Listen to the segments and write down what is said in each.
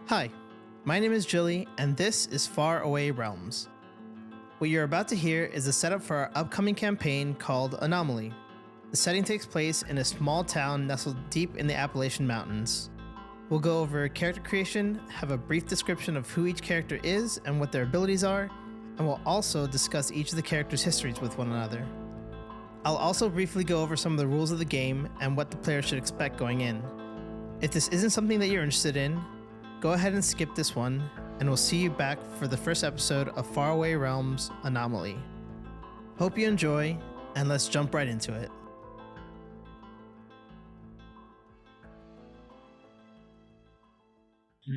Hi, my name is Jilly, and this is Far Away Realms. What you're about to hear is the setup for our upcoming campaign called Anomaly. The setting takes place in a small town nestled deep in the Appalachian Mountains. We'll go over character creation, have a brief description of who each character is and what their abilities are, and we'll also discuss each of the characters' histories with one another. I'll also briefly go over some of the rules of the game and what the player should expect going in. If this isn't something that you're interested in, go ahead and skip this one, and we'll see you back for the first episode of Faraway Realms Anomaly. Hope you enjoy, and let's jump right into it.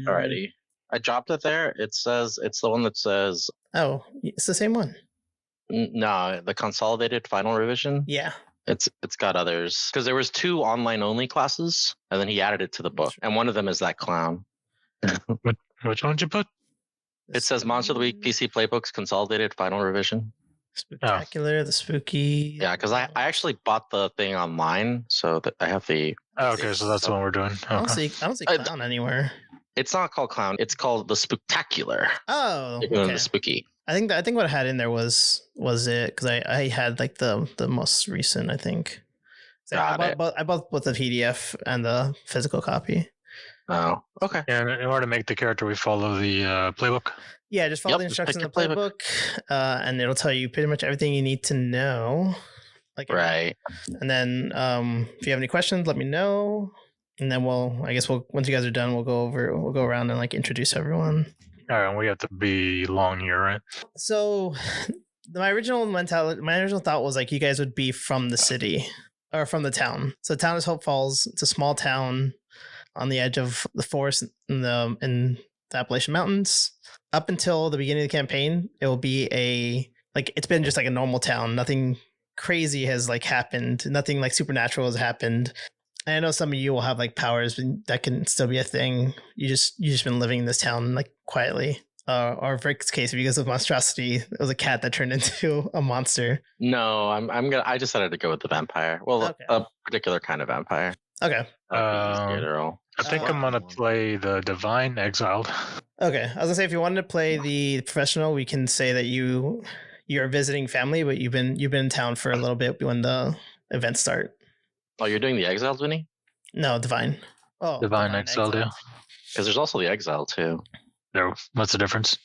Alrighty. I dropped it there. It's the one that says... Oh, it's the same one. No, the consolidated final revision. Yeah. It's got others. Because there was 2 online-only classes, and then he added it to the book. And one of them is that clown. Which one did you put? It says Monster of the Week PC Playbooks Consolidated Final Revision. Spectacular, the spooky. Yeah, because I actually bought the thing online, so that I have the... Oh, okay, so that's the one we're doing. Okay. I don't see clown anywhere. It's not called clown. It's called the Spectacular. Oh, You're doing okay. the spooky. I think what I had in there was it, because I had like the most recent, I think. So I bought both the PDF and the physical copy. Oh, okay. And in order to make the character, we follow the playbook. Yeah, just follow the instructions in the playbook, and it'll tell you pretty much everything you need to know. Right. And then if you have any questions, let me know. And then once you guys are done, we'll go around and introduce everyone. All right, and we have to be long here, right? So my original thought was you guys would be from the city or from the town. So the town is Hope Falls. It's a small town on the edge of the forest in the Appalachian Mountains. Up until the beginning of the campaign, it will be it's been just a normal town. Nothing crazy has happened. Nothing supernatural has happened. And I know some of you will have powers, but that can still be a thing. You just been living in this town quietly. Or for Rick's case, because of monstrosity, it was a cat that turned into a monster. No, I decided to go with the vampire. Well, okay. A particular kind of vampire. Okay. I think I'm gonna play the Divine Exiled. Okay, I was gonna say if you wanted to play the professional, we can say that you're visiting family, but you've been in town for a little bit when the events start. Oh, you're doing the Exiled, Vinny? No, Divine. Oh, Divine Exiled, yeah. Because there's also the Exile too. No, what's the difference?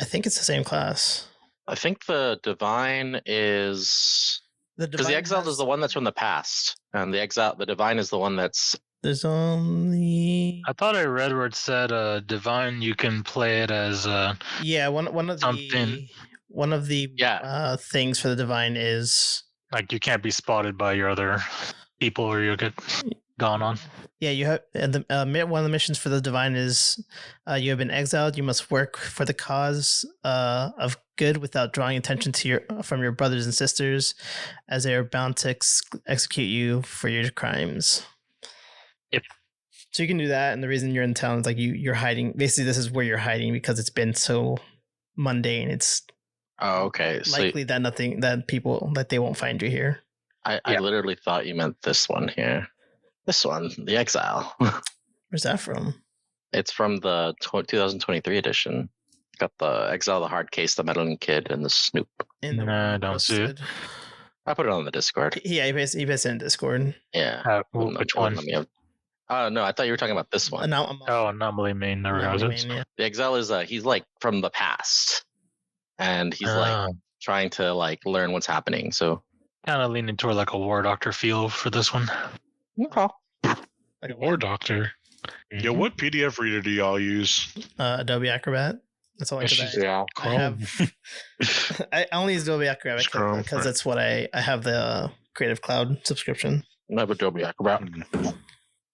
I think it's the same class. I think the Divine is because the Exiled is the one that's from the past, and the Divine is the one that's. There's only. I thought I read where it said Divine. You can play it as one of something. One of the things for the Divine is you can't be spotted by your other people, or you'll get gone on. Yeah, you have one of the missions for the Divine is you have been exiled. You must work for the cause of good without drawing attention from your brothers and sisters, as they are bound to execute you for your crimes. Yep. So you can do that, and the reason you're in town is you're hiding. Basically, this is where you're hiding because it's been so mundane. It's okay. Likely that people they won't find you here. I literally thought you meant this one here. This one, the Exile. Where's that from? It's from the 2023 edition. Got the Exile, the Hard Case, the Meddling Kid, and the Snoop. I don't see it. I put it on the Discord. Yeah, he pasted it in Discord. Yeah. Which one? No, I thought you were talking about this one. Anomaly main never has it. Yeah. The Exile is he's from the past, and he's trying to learn what's happening. So kind of leaning toward a War Doctor feel for this one. Okay. War Doctor. Yeah, what PDF reader do y'all use? Adobe Acrobat. That's all I can say. Yeah, I have. I only use Adobe Acrobat because that's what I have the Creative Cloud subscription. I have Adobe Acrobat.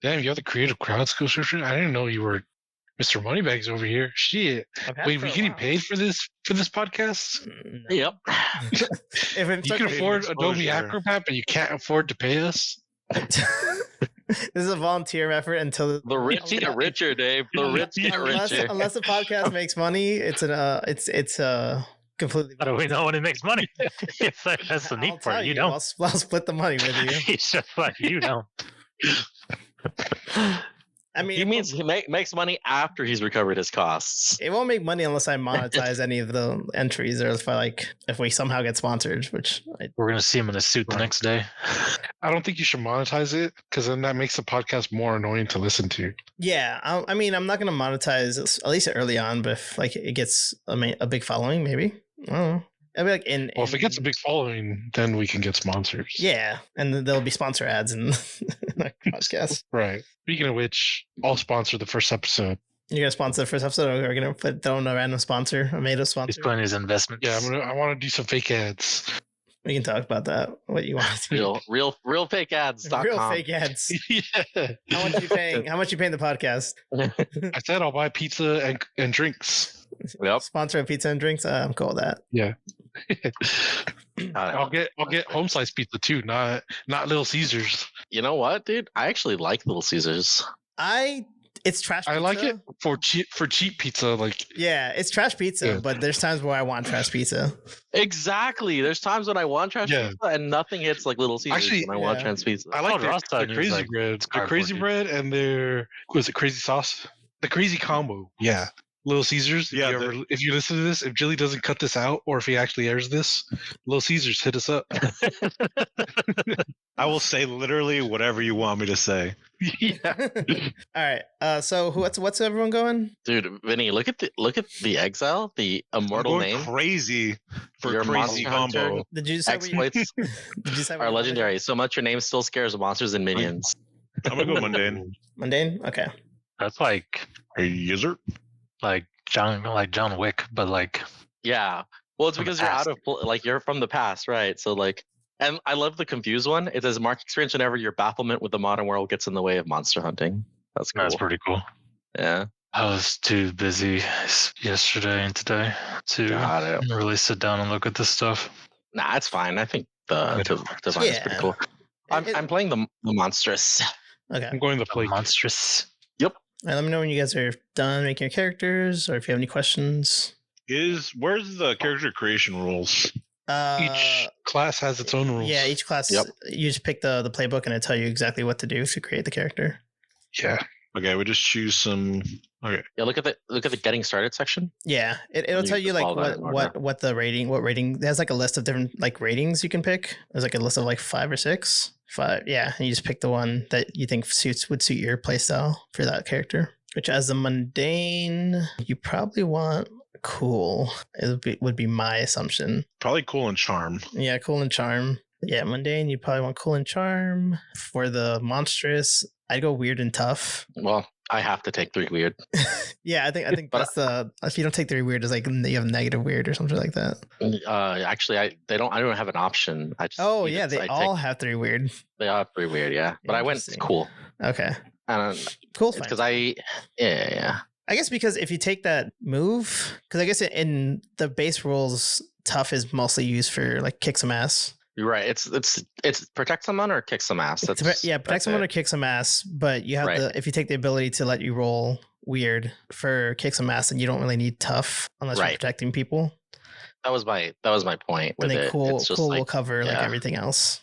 Damn, you have the Creative Cloud subscription? I didn't know you were Mr. Moneybags over here. Shit. Wait, we getting paid for this podcast? No. Yep. If you can afford Adobe Acrobat, but you can't afford to pay us? This is a volunteer effort until the rich get richer, Dave. The rich get richer. Unless the podcast makes money, it's completely. How do we know when it makes money? That's the neat part. You don't. I'll split the money with you. It's just like you don't. I mean, he means he makes money after he's recovered his costs. It won't make money unless I monetize any of the entries, or if we somehow get sponsored, which we're gonna see him in a suit the next day. I don't think you should monetize it because then that makes the podcast more annoying to listen to. Yeah, I mean, I'm not gonna monetize at least early on, but if like it gets a big following, maybe. I don't know. I'll be like if it gets a big following, then we can get sponsors. Yeah, and then there'll be sponsor ads in the podcast. Right. Speaking of which, I'll sponsor the first episode. You're gonna sponsor the first episode, or we're gonna throw in a random sponsor, a made-up sponsor? He's putting his investments. Yeah, I want to do some fake ads. We can talk about that. What you want? Real fake ads. Real fake ads. Yeah. How much you paying? How much you paying the podcast? I said I'll buy pizza and drinks. Yep. Sponsor of pizza and drinks. I'm cool with that. Yeah. I'll get home slice pizza too, not Little Caesars. You know what, dude? I actually like Little Caesars. It's trash pizza. I like it for cheap pizza. Like, yeah, it's trash pizza, but there's times where I want trash pizza. Exactly. There's times when I want trash pizza and nothing hits like Little Caesars when I want trash pizza. I like their crazy bread. The crazy bread and their crazy sauce? The crazy combo. Yeah. Little Caesars. Yeah. If you listen to this, if Jilly doesn't cut this out, or if he actually airs this, Little Caesars, hit us up. I will say literally whatever you want me to say. Yeah. All right. So what's everyone going? Dude, Vinny, look at the exile, the immortal name. Crazy for your crazy combo. Did you say exploits are legendary? So much your name still scares monsters and minions. I'm gonna go mundane. Mundane. Okay. That's like a user. Like John Wick, but like yeah. Well, it's because you're from the past, right? So like, and I love the confused one. It says mark experience whenever your bafflement with the modern world gets in the way of monster hunting. That's cool. That's pretty cool. Yeah. I was too busy yesterday and today to really sit down and look at this stuff. Nah, it's fine. I think the design is pretty cool. I'm playing the monstrous. Okay. I'm going to play monstrous. Yep. All right, let me know when you guys are done making your characters, or if you have any questions. Where's the character creation rules? Each class has its own rules. Yeah, each class. Yep. You just pick the playbook, and it tell you exactly what to do to create the character. Yeah. Okay, we just choose some. Okay. Yeah, look at the getting started section. Yeah, it'll tell you like what the rating. What rating? There's like a list of different like ratings you can pick. There's like a list of like 5 or 6. 5. Yeah, and you just pick the one that you think would suit your playstyle for that character. Which, as the mundane, you probably want cool. Would be my assumption. Probably cool and charm. Yeah, cool and charm. Yeah, mundane, you probably want cool and charm. For the monstrous, I'd go weird and tough. Well, I have to take 3 weird. Yeah, I think that's the. If you don't take 3 weird, it's like you have negative weird or something like that. Actually, I don't have an option. I just they all have 3 weird. They all have 3 weird, yeah. But I went cool. Okay. Cool. Because I guess because if you take that move, because I guess in the base rules, tough is mostly used for like kick some ass. You're right. It's protect someone or kick some ass. Protect someone or kick some ass. But you have if you take the ability to let you roll weird for kick some ass, then you don't really need tough unless you're protecting people. That was my point. And then cool will cover like everything else.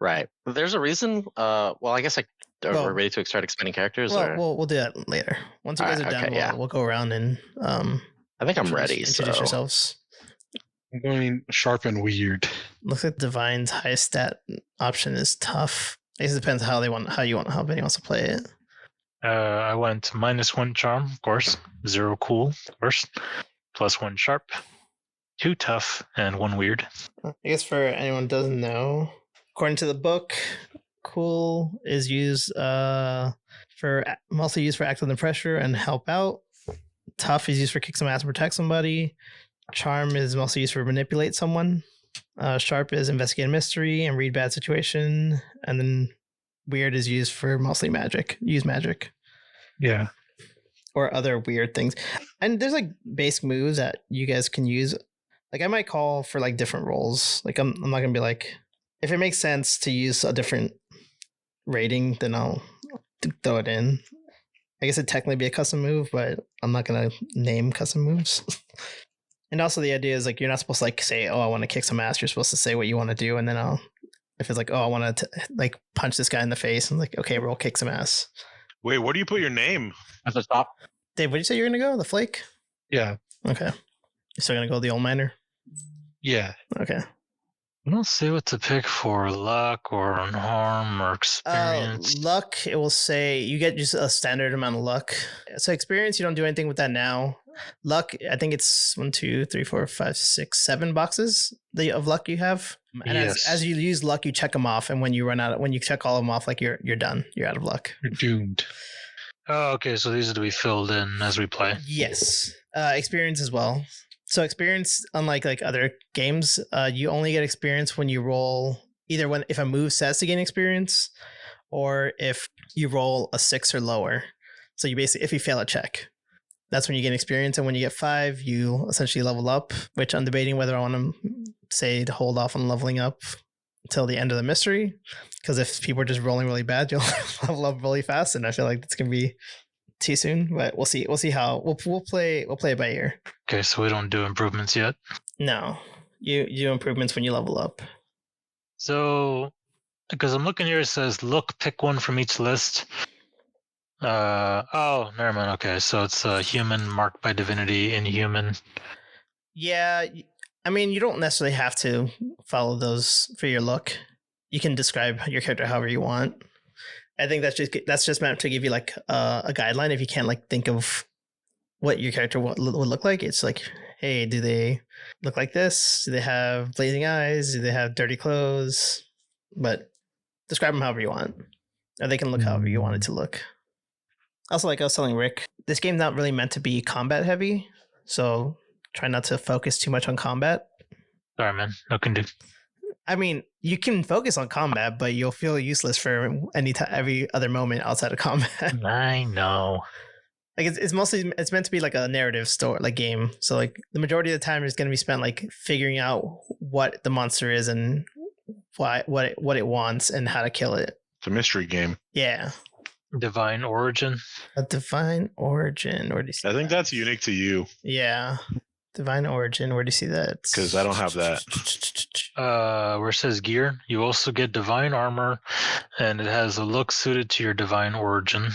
Right. There's a reason. Well, I guess we're ready to start expanding characters. We'll do that later. Once you guys are done, we'll go around and I think I'm ready. Introduce yourselves. I'm going sharp and weird. Looks like Divine's highest stat option is tough. I guess it depends how Benny wants to play it. I went -1 charm, of course. 0 cool, of course. +1 sharp. 2 tough and 1 weird. I guess for anyone who doesn't know, according to the book, cool is used mostly used for act under pressure and help out. Tough is used for kick some ass and protect somebody. Charm is mostly used for manipulate someone. Sharp is investigate a mystery and read bad situation. And then weird is used for mostly magic. Use magic. Yeah. Or other weird things. And there's like basic moves that you guys can use. Like I might call for like different roles. Like I'm not gonna be like, if it makes sense to use a different rating, then I'll throw it in. I guess it'd technically be a custom move, but I'm not gonna name custom moves. And also the idea is like you're not supposed to like say, oh, I want to kick some ass. You're supposed to say what you want to do, and then if it's like, oh, I want to like punch this guy in the face, and like, okay, roll kick some ass. Wait, where do you put your name? At the top. Dave, what did you say you're gonna go? The flake? Yeah. Okay. You're still gonna go the old miner? Yeah. Okay. I don't see what to pick for luck or harm or experience. Luck, it will say you get just a standard amount of luck. So experience, you don't do anything with that now. Luck, I think it's 1, 2, 3, 4, 5, 6, 7 boxes of luck you have. And as you use luck, you check them off. And when you run out, when you check all of them off, like you're done. You're out of luck. You're doomed. Oh, okay. So these are to be filled in as we play. Yes. Experience as well. So experience, unlike like other games, you only get experience when you roll either if a move says to gain experience, or if you roll a 6 or lower. So you basically, if you fail a check, that's when you gain experience. And when you get 5, you essentially level up. Which I'm debating whether I want to say to hold off on leveling up until the end of the mystery, because if people are just rolling really bad, you'll level up really fast, and I feel like that's gonna be too soon, but we'll see. We'll see how we'll play it by ear. Okay, so we don't do improvements yet. No, you do improvements when you level up. So, because I'm looking here, it says look, pick one from each list. Oh, never mind. Okay, so it's human, marked by divinity, inhuman. Yeah, I mean, you don't necessarily have to follow those for your look. You can describe your character however you want. I think that's just meant to give you like a guideline if you can't like think of what your character would look like. It's like, hey, do they look like this? Do they have blazing eyes? Do they have dirty clothes? But describe them however you want, or they can look however you want it to look. Also, like I was telling Rick, this game's not really meant to be combat heavy, so try not to focus too much on combat. Sorry, man. No can do. I mean, you can focus on combat, but you'll feel useless for every other moment outside of combat. I know. Like it's meant to be like a narrative story, like game. So like the majority of the time is going to be spent like figuring out what the monster is and what it wants and how to kill it. It's a mystery game. Yeah. Divine origin. A divine origin. Where do you see I think that's unique to you. Yeah. Divine origin. Where do you see that? Because I don't have that. Where it says gear, you also get divine armor, and it has a look suited to your divine origin.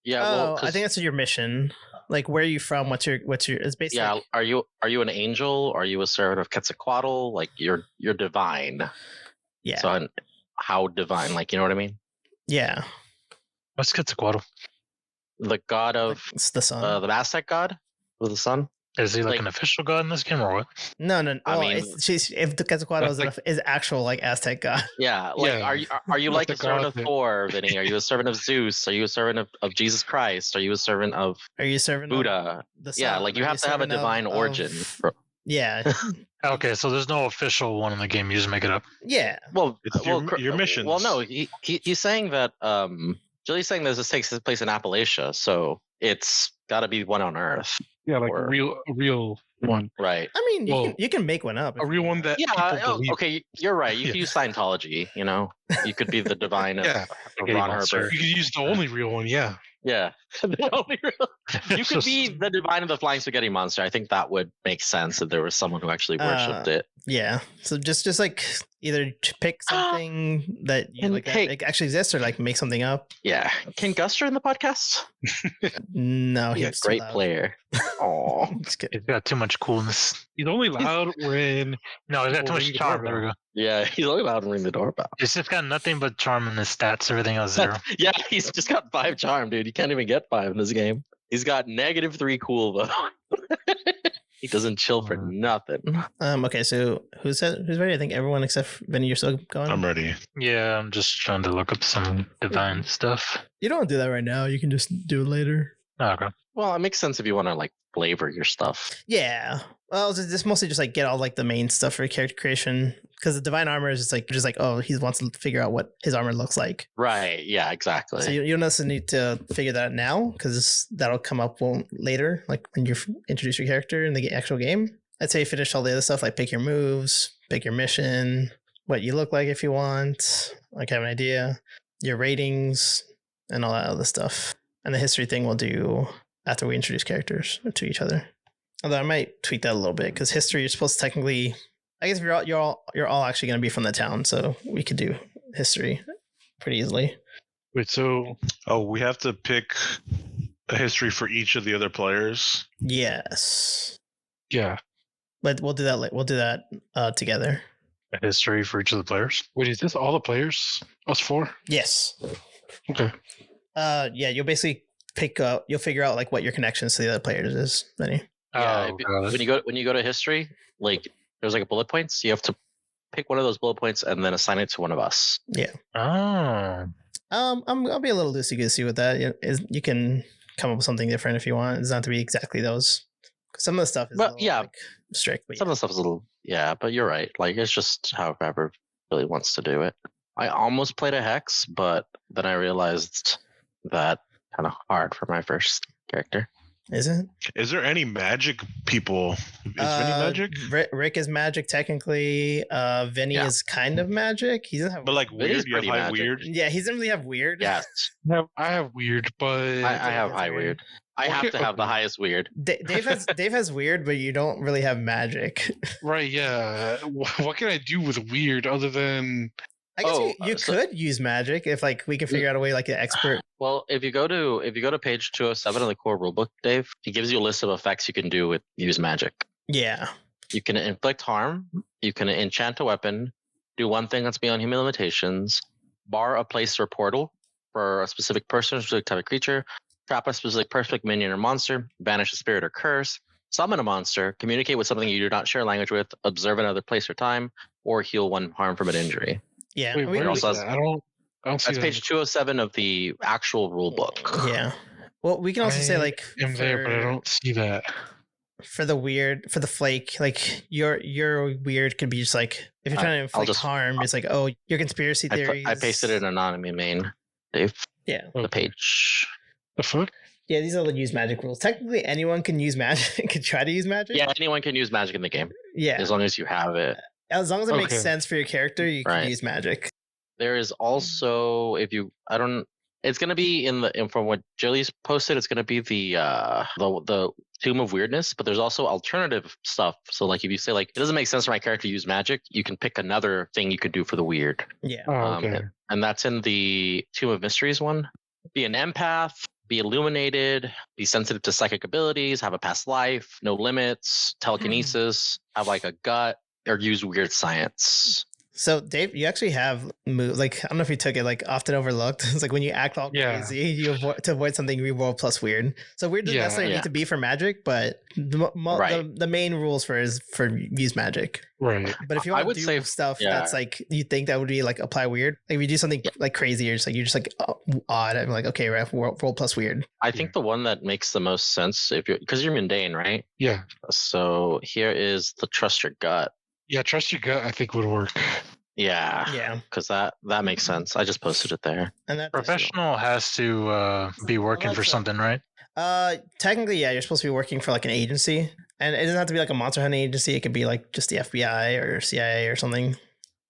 Yeah, well, I think that's your mission. Like, where are you from? What's your? It's basically. Yeah, are you an angel? Are you a servant of Quetzalcoatl? Like, you're divine. Yeah. So how divine? Like, you know what I mean? Yeah. What's Quetzalcoatl? The god of it's the sun. the Aztec god with the sun. Is he like an official god in this game or what? No. I mean, if the Quetzalcoatl is actual like Aztec god. Yeah, like are you like a servant of Thor, Vinny? Are you a servant of Zeus? Are you a servant of Jesus Christ? Are you a servant of Buddha? The sun? Yeah, like you have to have a divine origin. Yeah. Okay, so there's no official one in the game. You just make it up. Yeah. Well, it's your missions. Well, no, he's saying that Jilly's saying that this takes place in Appalachia, so it's got to be one on Earth. Yeah, like a real one. Right. I mean, you can make one up. A real one that okay, you're right. You can use Scientology, you know. You could be the divine of Ron Herbert. You could use the only real one, yeah. Yeah. The only real. You could be the divine of the flying spaghetti monster. I think that would make sense if there was someone who actually worshipped it. Yeah. So just like either pick something that you like that actually exists, or like make something up. Yeah. Can Gus join the podcast? No, he's a great player. Oh, he's got too much coolness. He's only loud when no, he's got too much charm. There we go. Yeah, he's only loud when ring the doorbell. He's just got nothing but charm in his stats. Everything else 0. Yeah, he's just got 5 charm, dude. You can't even get 5 in this game. He's got -3 cool though. He doesn't chill for nothing. Okay, so who's ready? I think everyone except Vinny, you're still going? I'm ready. Yeah, I'm just trying to look up some divine stuff. You don't do that right now. You can just do it later. Oh, okay. Well, it makes sense if you want to like flavor your stuff. Yeah. Well, it's mostly just like get all like the main stuff for character creation, because the divine armor is just like oh, he wants to figure out what his armor looks like. Right. Yeah. Exactly. So you don't necessarily need to figure that out now, because that'll come up later, like when you introduce your character in the actual game. I'd say finish all the other stuff, like pick your moves, pick your mission, what you look like if you want, like have an idea, your ratings, and all that other stuff. And the history thing we'll do after we introduce characters to each other. Although I might tweak that a little bit, because history, you're supposed to technically, I guess if you're all actually going to be from the town, so we could do history pretty easily. Wait, so Oh, we have to pick a history for each of the other players. Yes. yeah. But we'll do that. We'll do that together. A history for each of the players. Wait, is this all the players? Us 4? Yes. Okay. Yeah, you'll basically you'll figure out like what your connections to the other players is, Benny. Yeah, Oh, got it. when you go to history, like there's like a bullet points. You have to pick one of those bullet points and then assign it to one of us. Yeah. Oh. I'll be a little loosey goosey with that. You can come up with something different if you want. It doesn't have to be exactly those. Some of the stuff is But, a little, yeah. like, strict. But Some of the stuff is a little, but you're right. Like it's just however really wants to do it. I almost played a hex, but then I realized that kind of hard for my first character. Is it? Is there any magic people? Is Vinny magic? Rick is magic technically. Vinny Yeah. is kind of magic. He doesn't have. But like Vinny's weird, you have pretty high magic. weird. Yeah, he doesn't really have weird. Yes, I have weird, but I have that's high weird. weird. I have to have the highest weird. Dave has weird, but you don't really have magic. right, yeah. What can I do with weird other than I guess Oh, you so- could use magic if like we can figure out a way like an expert. Well, if you go to page 207 of the core rulebook, Dave, it gives you a list of effects you can do with use magic. Yeah. You can inflict harm. You can enchant a weapon. Do one thing that's beyond human limitations. Bar a place or portal for a specific person or specific type of creature. Trap a specific person, minion, or monster. Banish a spirit or curse. Summon a monster. Communicate with something you do not share language with. Observe another place or time. Or heal one harm from an injury. Yeah. wait, we- where also is has- that? I don't see That's that. page 207 of the actual rulebook. yeah. Well, we can also say I like am there, but I don't see that. for the flake, like your weird could be just like if you're trying to inflict harm, it's like, oh, your conspiracy theories. I pasted it in Anomaly main, Dave. Yeah. The page. The fuck? Yeah, these are the use magic rules. Technically anyone can use magic, can try to use magic. Yeah, anyone can use magic in the game Yeah. as long as you have it. As long as it makes Okay. sense for your character, you can Right. use magic. There is also it's gonna be from what Jilly's posted, it's gonna be the Tomb of Weirdness, but there's also alternative stuff. So like if you say like it doesn't make sense for my character to use magic, you can pick another thing you could do for the weird. Yeah. Oh, okay. And that's in the Tomb of Mysteries one. Be an empath, be illuminated, be sensitive to psychic abilities, have a past life, no limits, telekinesis, have like a gut, or use weird science. So Dave, you actually have moves. Like I don't know if you took it like often overlooked. It's like when you act all Yeah. crazy, you to avoid something you roll plus weird. So weird doesn't Yeah. necessarily Yeah. need to be for magic, but the main rules is for use magic. Right. But if you I want would to do say- stuff yeah. that's like you think that would be like apply weird, like if you do something like crazy, you're just like odd. I'm like, okay, ref, roll plus weird. I think the one that makes the most sense because you're mundane, right? Yeah. So here is the trust your gut. Yeah, trust your gut I think would work. Yeah. Yeah, Because that makes sense. I just posted it there. and that Professional has to be working for that's something, right? technically, yeah, you're supposed to be working for like an agency, and it doesn't have to be like a monster hunting agency. It could be like just the FBI or CIA or something,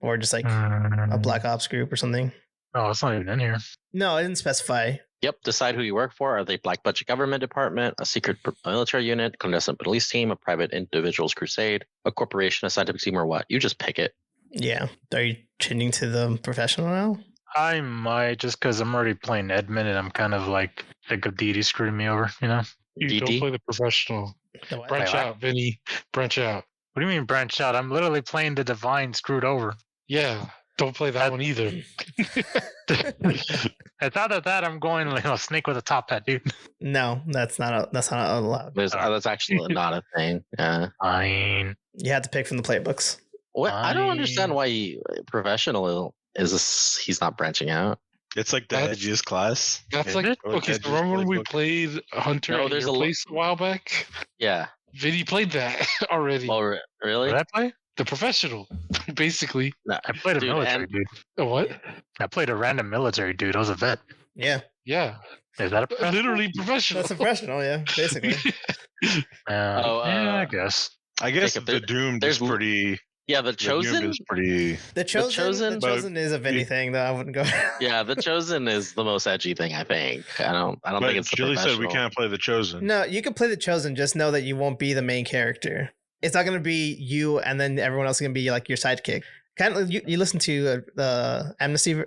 or just like a black ops group or something. Oh, it's not even in here. No, it didn't specify. Yep. Decide who you work for. Are they black budget government department, a secret military unit, clandestine police team, a private individuals crusade, a corporation, a scientific team, or what? You just pick it. Yeah, are you changing to the professional now? I might just because I'm already playing Edmund and I'm kind of like think of deity screwing me over, you know? You DD? don't play the professional. The what? Branch Wait, out, Vinny. Branch out. What do you mean branch out? I'm literally playing the divine screwed over. Yeah. Don't play that one either. It's out of that I'm going snake with a top hat, dude. No, that's not allowed. That's actually not a thing. Yeah. Fine. You had to pick from the playbooks. What? I don't understand why professional he's not branching out. It's like the That's- edgiest class. That's in- like or okay. So edgiest remember when we playbook. played Hunter No, at there's your a lo- place a while back? Yeah. Vinny played that already. Well, really? Did I play? The professional, basically. No. I played a Dude, military and- dude. A what? I played a random military dude. I was a vet. Yeah, Yeah, Is that a professional? literally professional. that's a professional. Yeah, basically. Yeah, I guess. I guess Jacob, the Doomed is there's- pretty. Yeah, the The Doomed chosen. is pretty. The chosen But is of anything that I wouldn't go. Yeah, the chosen is the most edgy thing. I think. I don't But think it's the Julie said we professional. can't play the Chosen. No, you can play the chosen. Just know that you won't be the main character. It's not going to be you, and then everyone else is going to be like your sidekick. Kind of, you listen to the Amnesty,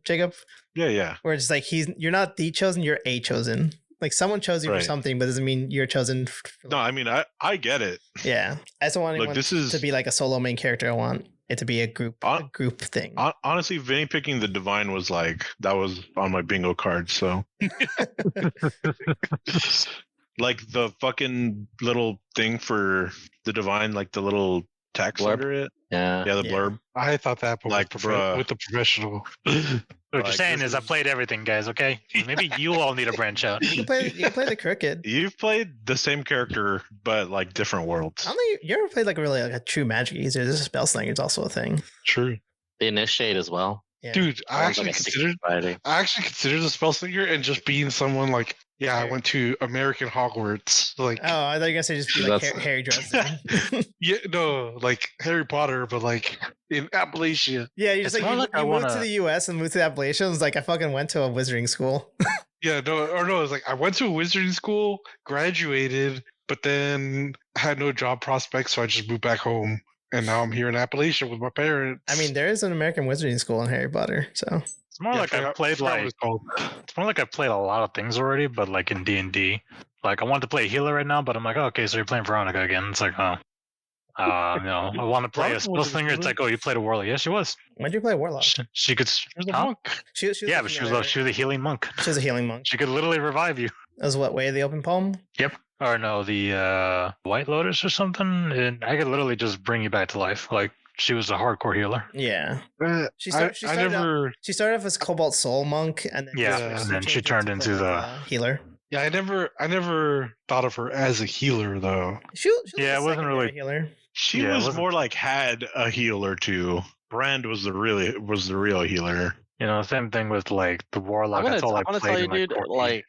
Jacob, Yeah. where it's like you're not the chosen, you're a chosen. Like someone chose you for Right. something, but doesn't mean you're chosen. No, I mean I get it. Yeah, I just don't want Look, anyone this is- to be like a solo main character. I want it to be a group thing. Honestly, Vinny picking the divine was like that was on my bingo card. So, like the fucking little thing for the divine, like the little text Blurb? under it. Yeah. Yeah, the Yeah. blurb. I thought that, but Like, bruh. with the professional. What you're Like, saying this is I is- played everything, guys. Okay, maybe you all need to branch out. You can play the crooked. You've played the same character, but like different worlds. I don't think you ever played like a true magic user. This is spell slinger is also a thing. True, The initiate as well. Yeah. dude. I One's actually like a 60 considered. variety. I actually considered the spell slinger and just being someone like, yeah, I went to American Hogwarts. Like, Oh, I thought you were gonna say just be like That's- Harry Dresden. yeah, no, like Harry Potter, but like in Appalachia. Yeah, you just It's like more you, like I you moved to wanna- the U.S. and moved to Appalachia. It was like I fucking went to a wizarding school. Yeah, no, it was like I went to a wizarding school, graduated, but then had no job prospects, so I just moved back home. And now I'm here in Appalachia with my parents. I mean, there is an American wizarding school in Harry Potter, so It's more like I played forgot what like it's called. it's more like I played a lot of things already, but like in D&D. Like I wanted to play a healer right now, but I'm like, oh, okay, so you're playing Veronica again. It's like, oh, I want to play a Veronica spell wasn't slinger. It's healer. like, oh, you played a warlock. Yes, she was. when did you play Warlock? She could. There's a Huh? monk. She was Yeah, a but she healer, was a healing monk. She was a healing monk. She could literally revive you. That was what, Way of the Open Palm? Yep. Or no, the White Lotus or something. And I could literally just bring you back to life. Like she was a hardcore healer. Yeah. She I started never. She started off as Cobalt Soul Monk, and then Yeah, and then she turned into healer. Yeah, I never thought of her as a healer though. She was Yeah, a it wasn't secondary really- healer. She Yeah, it was wasn't- more like had a heal or two. Brand was the real healer. You know, same thing with like the warlock. I'm That's all I gonna played. tell you, in, like, dude. 14. Like,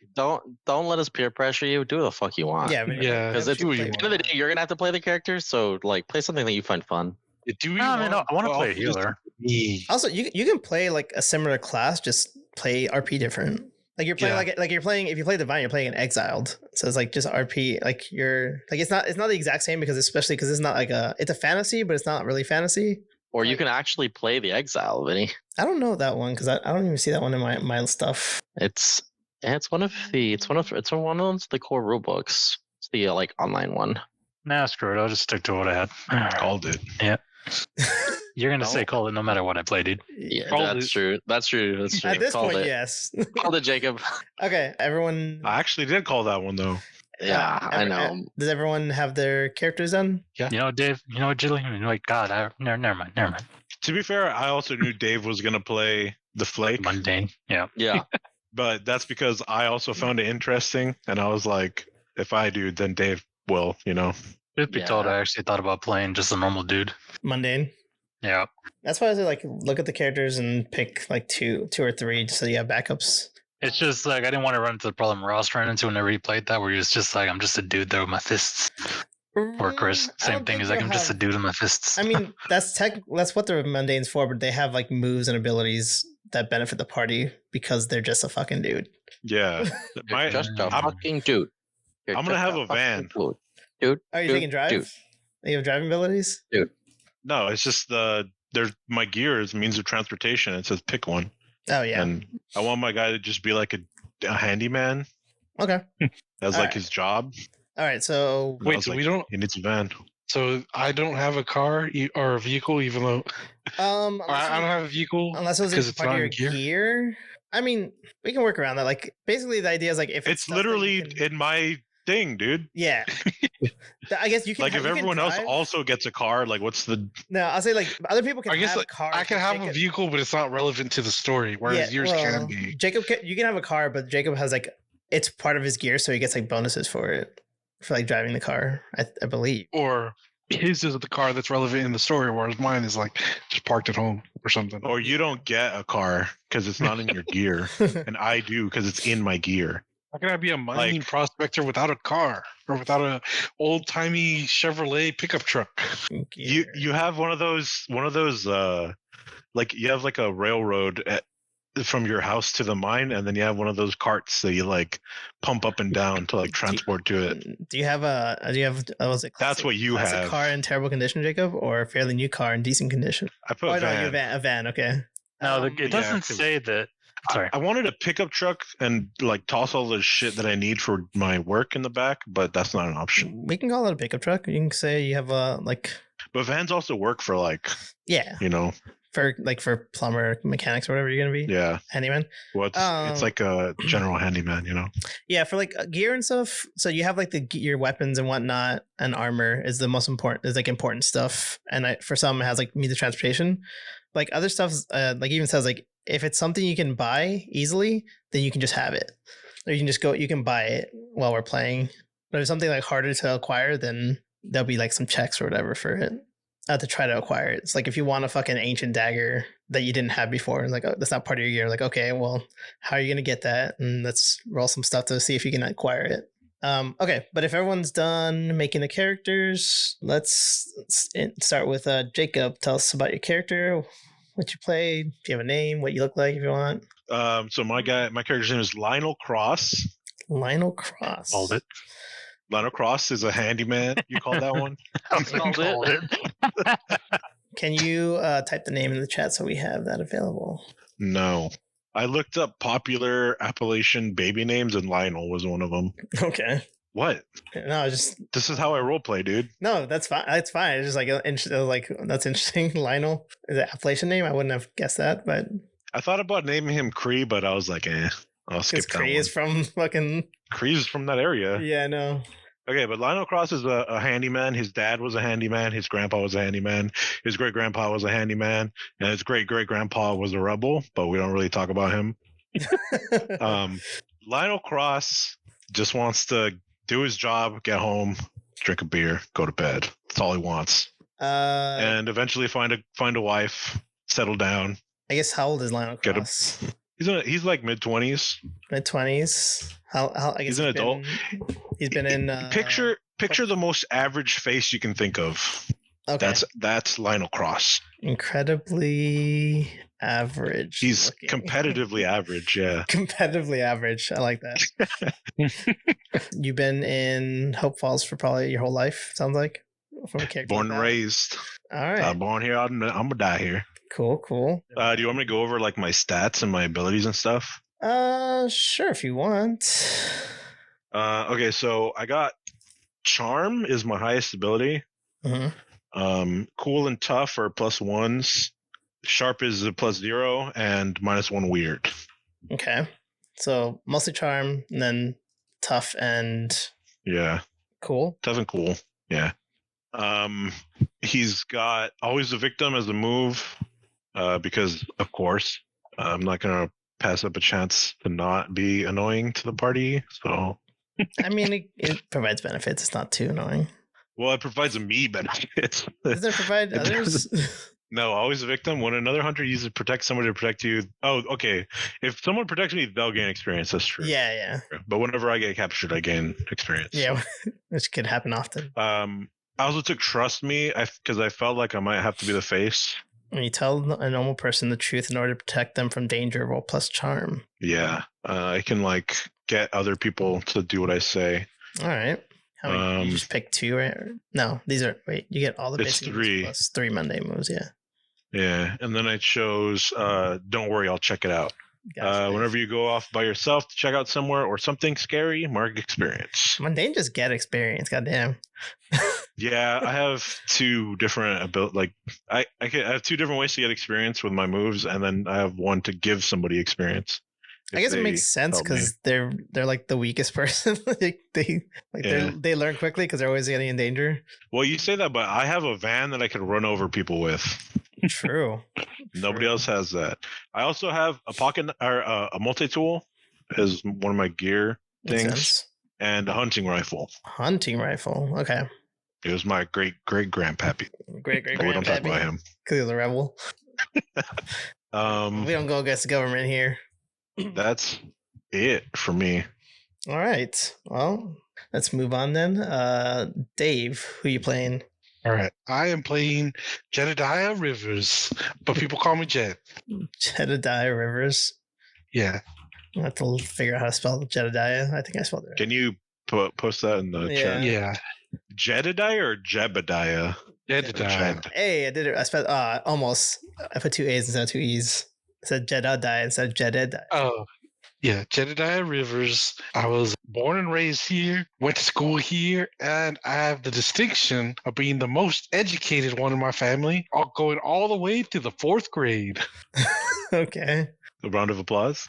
don't let us peer pressure you. Do the fuck you want. Yeah, Yeah, because that's at the end of the day, you're gonna have to play the character. So like, play something that you find fun. Do you No, I mean, no, I want to well, play a just healer. me? Also, you can play like a similar class, just play RP different. Like you're playing Yeah. like you're playing, if you play Divine, you're playing an Exiled. So it's like just RP. Like you're like it's not the exact same because it's not like it's a fantasy, but it's not really fantasy. Or you Like- can actually play the Exile, Vinny. I don't know that one because I don't even see that one in my stuff. It's one of one of the core rule books. It's the like online one. Nah, screw it. I'll just stick to what I had. Called it. You're gonna No. say call it no matter what I play, dude. Yeah, Called that's it. true. That's true. That's true. At this Called point, it. yes. Called it, Jacob. Okay, everyone. I actually did call that one though. Yeah, I know. Does everyone have their characters done? You know, Dave. You know, Jilly. Like God, never mind. To be fair, I also knew Dave was gonna play the Flake, Mundane. Yeah. Yeah. but that's because I also found it interesting, and I was like, if I do, then Dave will. You know. Truth be told, I actually thought about playing just a normal dude. Mundane. Yeah. That's why I say like look at the characters and pick like two or three just so you have backups. It's just like I didn't want to run into the problem Ross ran into whenever he played that, where he was just like, I'm just a dude there with my fists. Or Chris, I same don't thing. think He's like, you'll I'm just a have- dude with my fists. I mean, that's what the mundane's for, but they have like moves and abilities that benefit the party because they're just a fucking dude. Yeah. You're My, just a I'm- fucking dude. You're I'm gonna just have a fucking van. Dude. Dude. Are you dude, taking drive? dude. You have driving abilities? no, it's just there's my gear is means of transportation. It says pick one, Oh yeah. and I want my guy to just be like a handyman. Okay. That's All like right. his job. All right. So And I Wait, was so like, we don't. He needs a van. So I don't have a car or a vehicle, even though unless, I don't you- have a vehicle. unless it was because a it's part of not your in gear. I mean, we can work around that. Like basically the idea is like if It's stuff that you literally can- in my thing, dude. yeah. I guess you can Like if you can everyone else drive. also gets a car, like what's the? No, I'll say like other people can I guess have like, cars. I can but have Jacob- a vehicle, but it's not relevant to the story. Whereas yours can be. Jacob, you can have a car, but Jacob has like it's part of his gear, so he gets like bonuses for it for like driving the car. I believe. Or his is the car that's relevant in the story, whereas mine is like just parked at home or something. Or you don't get a car because it's not in your gear, and I do because it's in my gear. How can I be a mining Like- prospector without a car or without a old timey Chevrolet pickup truck? You have one of those like you have like a railroad from your house to the mine, and then you have one of those carts that you like pump up and down to like transport to it. Do you have was it That's what you classic have. car in terrible condition, Jacob, or a fairly new car in decent condition? I put Oh, van. no, you have a van. Okay. No, Yeah, it doesn't 'cause say that. Sorry. I wanted a pickup truck and like toss all the shit that I need for my work in the back, but that's not an option. We can call it a pickup truck. You can say you have a But vans also work for like, yeah, you know, for plumber, mechanics, or whatever you're gonna be. yeah. Handyman. Well, it's like a general handyman, you know. Yeah, for like gear and stuff. So you have like your weapons and whatnot, and armor is the most important. Is like important stuff, and for some it has like means of transportation. Like other stuff, like even says like if it's something you can buy easily, then you can just have it, or you can just go. You can buy it while we're playing. But if it's something like harder to acquire, then there'll be like some checks or whatever for it. To try to acquire it. It's like if you want a fucking ancient dagger that you didn't have before, it's like, oh, that's not part of your gear. Like, okay, well, how are you gonna get that? And let's roll some stuff to see if you can acquire it. Okay, but if everyone's done making the characters, let's start with Jacob. Tell us about your character, what you play, if you have a name, what you look like, if you want. So my character's name is Lionel Cross. Lionel Cross. Called it. Lionel Cross is a handyman. You call that one? Called it. Can you type the name in the chat so we have that available? No. I looked up popular Appalachian baby names, and Lionel was one of them. Okay. What? No, just This is how I roleplay, dude. no. That's fine. It's fine. It's just like that's interesting. Lionel is an Appalachian name. I wouldn't have guessed that, but I thought about naming him Cree, but I was like, I'll skip because that Cree one. is from fucking Cree's from that area. yeah. No. Okay, but Lionel Cross is a handyman. His dad was a handyman. His grandpa was a handyman. His great grandpa was a handyman, and his great great grandpa was a rebel. But we don't really talk about him. Lionel Cross just wants to do his job, get home, drink a beer, go to bed. That's all he wants, and eventually find a wife, settle down. I guess how old is Lionel Get him. Cross? He's like mid-20s. Mid-20s. How I guess He's an adult. He's been in Picture the most average face you can think of. okay. That's Lionel Cross. Incredibly average. He's looking. competitively average, yeah. Competitively average. I like that. You've been in Hope Falls for probably your whole life, sounds like. From a character Born like and that. raised. All right. Born here, I'm gonna die here. Cool. Do you want me to go over like my stats and my abilities and stuff? Sure, if you want. Okay, so I got Charm is my highest ability. Mm-hmm. Cool and Tough are +1s. Sharp is a +0 and -1 Weird. Okay. So mostly charm, and then tough and Yeah, cool. Tough and Cool. Yeah. He's got Always the Victim as a move, because of course I'm not gonna pass up a chance to not be annoying to the party. So I mean, it provides benefits. It's not too annoying. well, it provides me benefits. Does it provide It others? No, Always a Victim. When another hunter uses protect somebody to protect you. Oh, okay. If someone protects me, they'll gain experience. That's true. Yeah. But whenever I get captured, I gain experience. Yeah, which could happen often. I also took Trust Me because I felt like I might have to be the face. When you tell a normal person the truth in order to protect them from danger, roll plus charm. Yeah. I can like get other people to do what I say. All right. How many? You just pick 2, right? No, these are. Wait, you get all the It's basic 3. moves plus 3 Monday moves. Yeah. Yeah. And then I chose Don't Worry, I'll check it out. Gotcha. Whenever you go off by yourself to check out somewhere or something scary, mark experience. Mundane just get experience. Goddamn. Yeah, I have 2 different I have 2 different ways to get experience with my moves, and then I have one to give somebody experience. I guess it makes sense help me. because they're like the weakest person. They learn quickly because they're always getting in danger. Well, you say that, but I have a van that I could run over people with. True. Nobody else has that. I also have a pocket or a multi-tool as one of my gear Makes things, sense. and a hunting rifle. Hunting rifle. Okay. It was my great great-grandpappy. Great. But we don't talk about him. Because he's a rebel. We don't go against the government here. That's it for me. All right. Well, let's move on then. Dave, who you playing? All right. I am playing Jedediah Rivers, but people call me Jed. Jedediah Rivers. Yeah. I have to figure out how to spell Jedediah. I think I spelled it right. Can you post that in the chat? Yeah. Jedediah or Jebediah? Jedediah. Hey, I did it. I spelled almost. I put 2 A's instead of 2 E's. I said Jedediah instead of Jedediah. Oh, yeah. Jedediah Rivers. I was born and raised here, went to school here, and I have the distinction of being the most educated one in my family, going all the way to the 4th grade. Okay. A round of applause.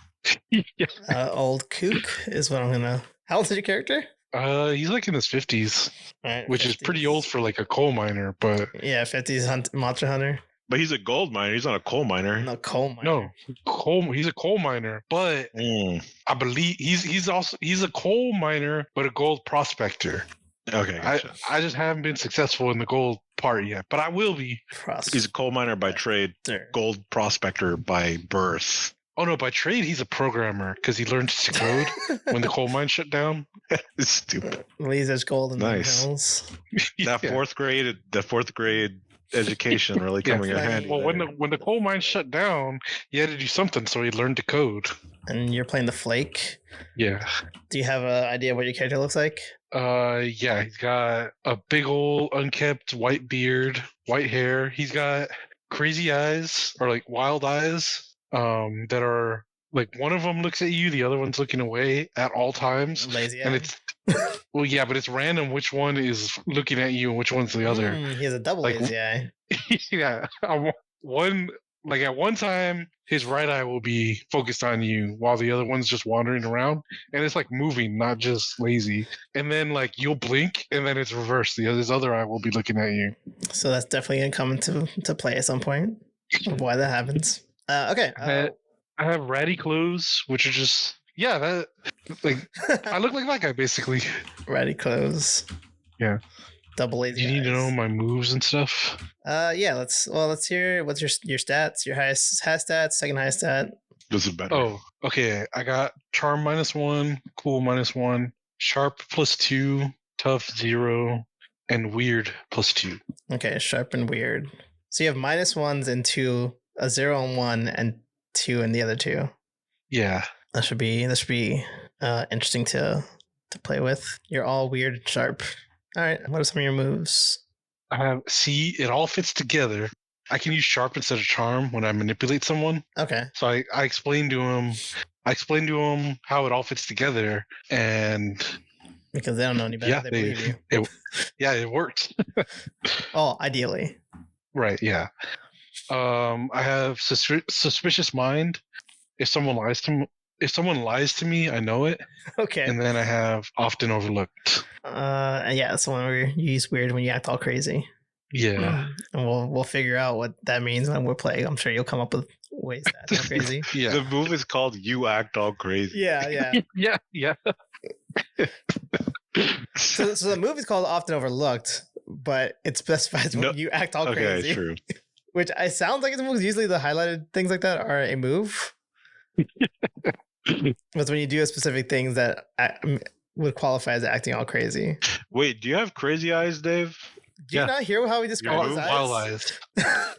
Yeah. Old kook is what I'm gonna. How old is your character? He's like in his 50s, Right, which is 50s. pretty old for like a coal miner, but Yeah, 50s monster hunter. But he's a gold miner. He's not a coal miner. No, coal miner. no, he's a coal miner, but I believe he's a coal miner, but a gold prospector. Okay, gotcha. I just haven't been successful in the gold part yet, but I will be. He's a coal miner by trade, gold prospector by birth. Oh no, by trade he's a programmer because he learned to code when the coal mine shut down. It's stupid. Lasers gold in Nice. the hills. That fourth grade education really coming in handy. Well, there. when the coal mine shut down, he had to do something, so he learned to code. And you're playing the Flake. Yeah. Do you have an idea what your character looks like? Yeah, he's got a big old unkempt white beard, white hair. He's got crazy eyes or like wild eyes. That are like one of them looks at you, the other one's looking away at all times. Lazy eye. And it's well, yeah, but it's random which one is looking at you and which one's the other. He has a double Like, lazy eye. Yeah, one like at one time his right eye will be focused on you while the other one's just wandering around, and it's like moving, not just lazy. And then like you'll blink, and then it's reversed. His other eye will be looking at you. So that's definitely gonna come into play at some point. Why that happens? Okay. I have ratty clothes, which are just that like I look like that guy basically. Ratty clothes. Yeah. Double lazy. You need to eyes. know my moves and stuff. Yeah. Let's hear what's your stats. Your highest stats, second highest stat. This is better. Oh, okay. I got charm -1, cool -1, sharp +2, tough 0, and weird +2. Okay, sharp and weird. So you have -1s and 2, a 0 and 1, and 2 in the other 2. Yeah. This should be interesting to play with. You're all weird and sharp. All right. What are some of your moves? It all fits together. I can use sharp instead of charm when I manipulate someone. Okay. So I explained to him how it all fits together, and Because they don't know any better. yeah, they believe you. it works. Oh, ideally. Right. Yeah. I have suspicious mind. If someone lies to me, I know it. Okay. And then I have often overlooked. Yeah, that's the one where you use weird when you act all crazy. Yeah. And we'll figure out what that means when we're playing. I'm sure you'll come up with ways to act all crazy. Yeah. The move is called "You Act All Crazy." Yeah. Yeah. So the movie is called Often Overlooked, but it specifies when you act all crazy. Okay, true. Which I sounds like it's a move. Usually the highlighted things like that are a move. But when you do specific things that would qualify as acting all crazy. Wait, do you have crazy eyes, Dave? Do you not hear how he describes his eyes? Wild eyes.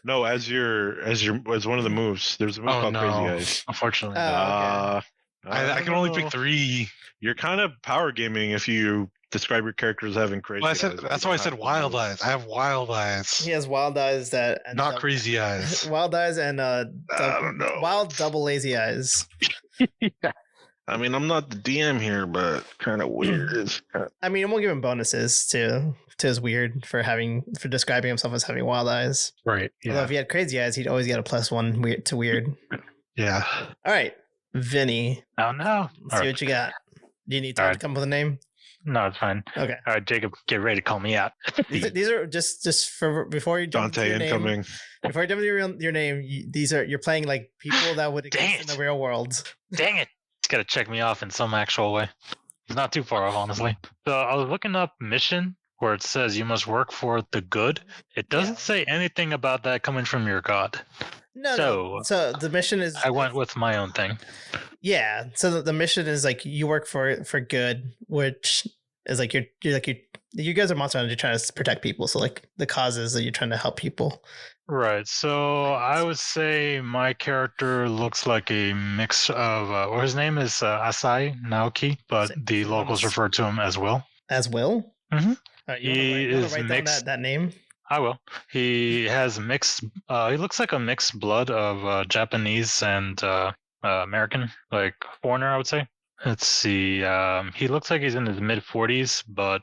No, as one of the moves. There's a move called Crazy Eyes. Unfortunately. Oh, okay. I can only pick 3. You're kind of power gaming if you describe your character as having crazy eyes. That's why I said wild eyes. I have wild eyes. He has wild eyes and Not crazy eyes. Wild eyes and I don't know. wild double lazy eyes. Yeah. I mean, I'm not the DM here, but kind of weird. I mean, we'll give him bonuses to his weird for describing himself as having wild eyes. Right. Although if he had crazy eyes, he'd always get a +1 weird to weird. Yeah. All right, Vinny. Oh no! Let's see what you got. Do you need time to come up with a name? No, it's fine. Okay. All right, Jacob, get ready to call me out. These are just for before you jump Dante into your incoming. name. Before you jump into your name, you're playing like people that would exist in the real world. Dang it! It's got to check me off in some actual way. It's not too far off, honestly. So I was looking up mission where it says you must work for the good. It doesn't say anything about that coming from your god. No. So the mission is. I went with my own thing. Yeah. So the mission is like you work for good, which is like you guys are monster hunters. You're trying to protect people. So like the cause is that you're trying to help people, Right. So I would say my character looks like a mix of, or his name is Asai Naoki, but the locals refer to him as Will. As Will? Mm-hmm. You want to write down that name? I will. He has mixed. He looks like a mixed blood of Japanese and American, like foreigner, I would say. Let's see. He looks like he's in his mid-40s, but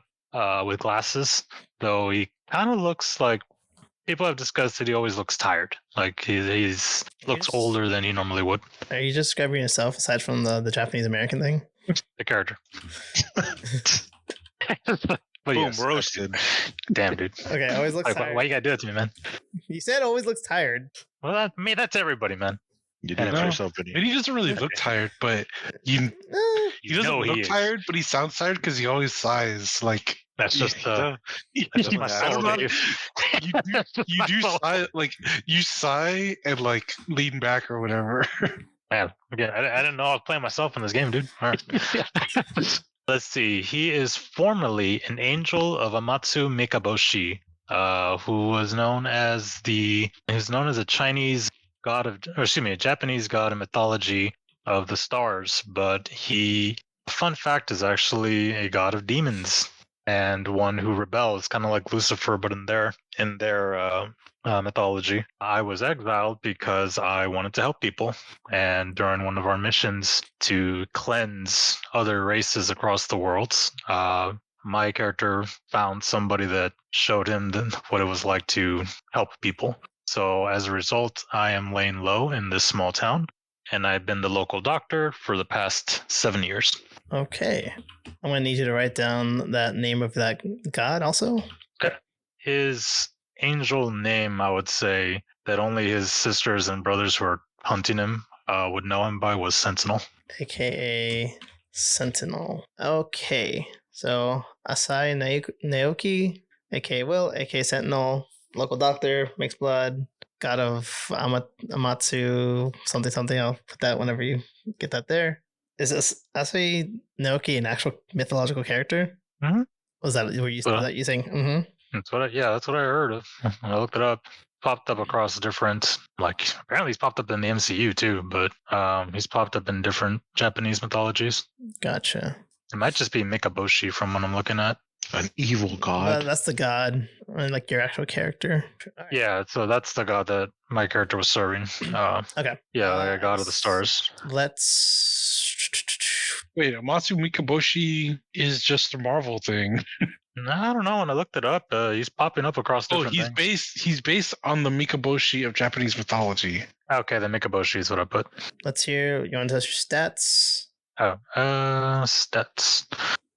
with glasses. Though he kind of looks like people have discussed that he always looks tired. Like he's looks older than he normally would. Are you just describing yourself aside from the Japanese American thing? The character. But Boom, yes, roasted. Damn, dude. Okay, always looks tired. Why you gotta do it to me, man? You said always looks tired. Well, that's everybody, man. You do it No. yourself, Vinny. And he doesn't really look tired, but he doesn't know look he is. tired, but he sounds tired because he always sighs. Like That's just Yeah. that's my I soul, don't know. Dave. you do sigh, like you sigh and like lean back or whatever. Man, again, I didn't know I was playing myself in this game, dude. All right. Let's see. He is formerly an angel of Amatsu Mikaboshi, who was known as a Chinese god a Japanese god in mythology of the stars. But fun fact, is actually a god of demons and one who rebels, kind of like Lucifer, but in their mythology. I was exiled because I wanted to help people, and during one of our missions to cleanse other races across the world, my character found somebody that showed him what it was like to help people. So as a result, I am laying low in this small town, and I've been the local doctor for the past 7 years. Okay. I'm going to need you to write down that name of that god also. Okay. His angel name, I would say, that only his sisters and brothers who are hunting him would know him by, was Sentinel. AKA Sentinel. Okay. So Asai Naoki, aka Will, aka Sentinel, local doctor, mixed blood, god of Amatsu, something. I'll put that whenever you get that there. Is this Asai Naoki an actual mythological character? Mhm. Was that you saying? Mm-hmm. That's what I heard of. I looked it up. Popped up across different, apparently he's popped up in the MCU too, but he's popped up in different Japanese mythologies. Gotcha. It might just be Mikaboshi from what I'm looking at. An evil god. That's the god, like your actual character. All right. Yeah, so that's the god that my character was serving. Okay. Yeah, like a god of the stars. Let's. Wait, Amatsu Mikaboshi is just a Marvel thing. No, I don't know. When I looked it up, he's popping up across different things. He's based on the Mikaboshi of Japanese mythology. Okay, the Mikaboshi is what I put. Let's hear. You want to test your stats? Oh, stats.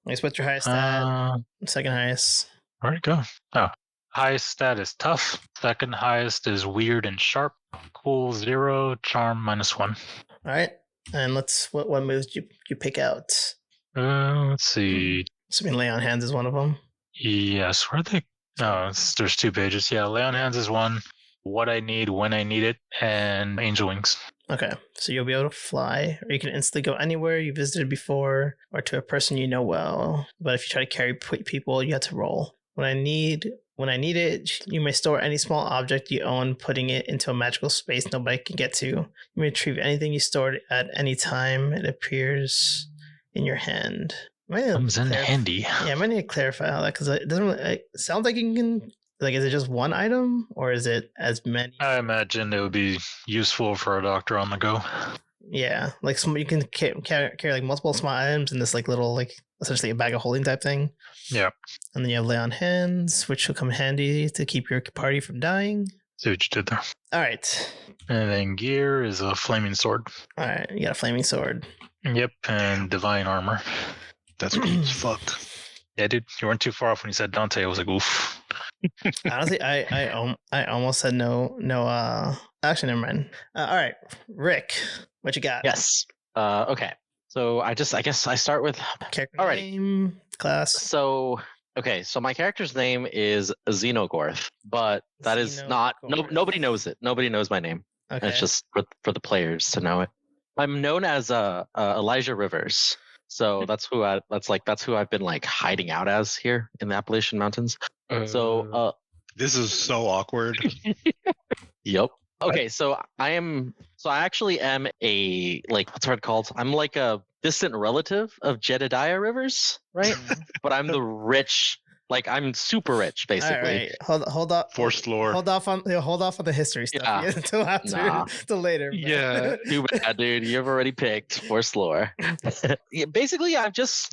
What's your highest stat? Second highest. Where'd it go? Oh, highest stat is tough. Second highest is weird and sharp. Cool 0, charm -1. All right. And what moves do you pick out? Let's see. Assuming lay on hands is one of them. Yes, where are they? No, there's 2 pages. Yeah, lay on hands is one. What I need, when I need it, and angel wings. Okay, so you'll be able to fly, or you can instantly go anywhere you visited before, or to a person you know well. But if you try to carry people, you have to roll. When I need it, you may store any small object you own, putting it into a magical space nobody can get to. You may retrieve anything you stored at any time. It appears in your hand. Comes in handy. Yeah, I might need to clarify how that, because it doesn't really, it sounds like you can. Like, is it just one item, or is it as many? I imagine it would be useful for a doctor on the go. Yeah, like you can carry like multiple small items in this like little like essentially a bag of holding type thing. Yeah. And then you have lay on hands, which will come handy to keep your party from dying. See what you did there. All right. And then gear is a flaming sword. All right, you got a flaming sword. Yep, and divine armor. That's cool as fuck. Yeah, dude, you weren't too far off when you said Dante. I was like, oof. Honestly, I almost said no. Actually, never mind. All right, Rick, what you got? Yes. Okay. So I guess I start with Character Alrighty. name, class. So my character's name is Xenogorth, but that is not nobody knows it. Nobody knows my name. Okay. It's just for the players to know it. I'm known as Elijah Rivers. So that's who I've been like hiding out as here in the Appalachian Mountains. This is so awkward. Yep. Okay, so I actually am a what's it called? I'm like a distant relative of Jedediah Rivers, right? But I'm the rich, I'm super rich, basically. All right. Hold up. Forced lore. Hold off on the history stuff Yeah. until after, Nah. till later. But. Yeah. Too bad, dude. You've already picked forced lore. Yeah, basically, that's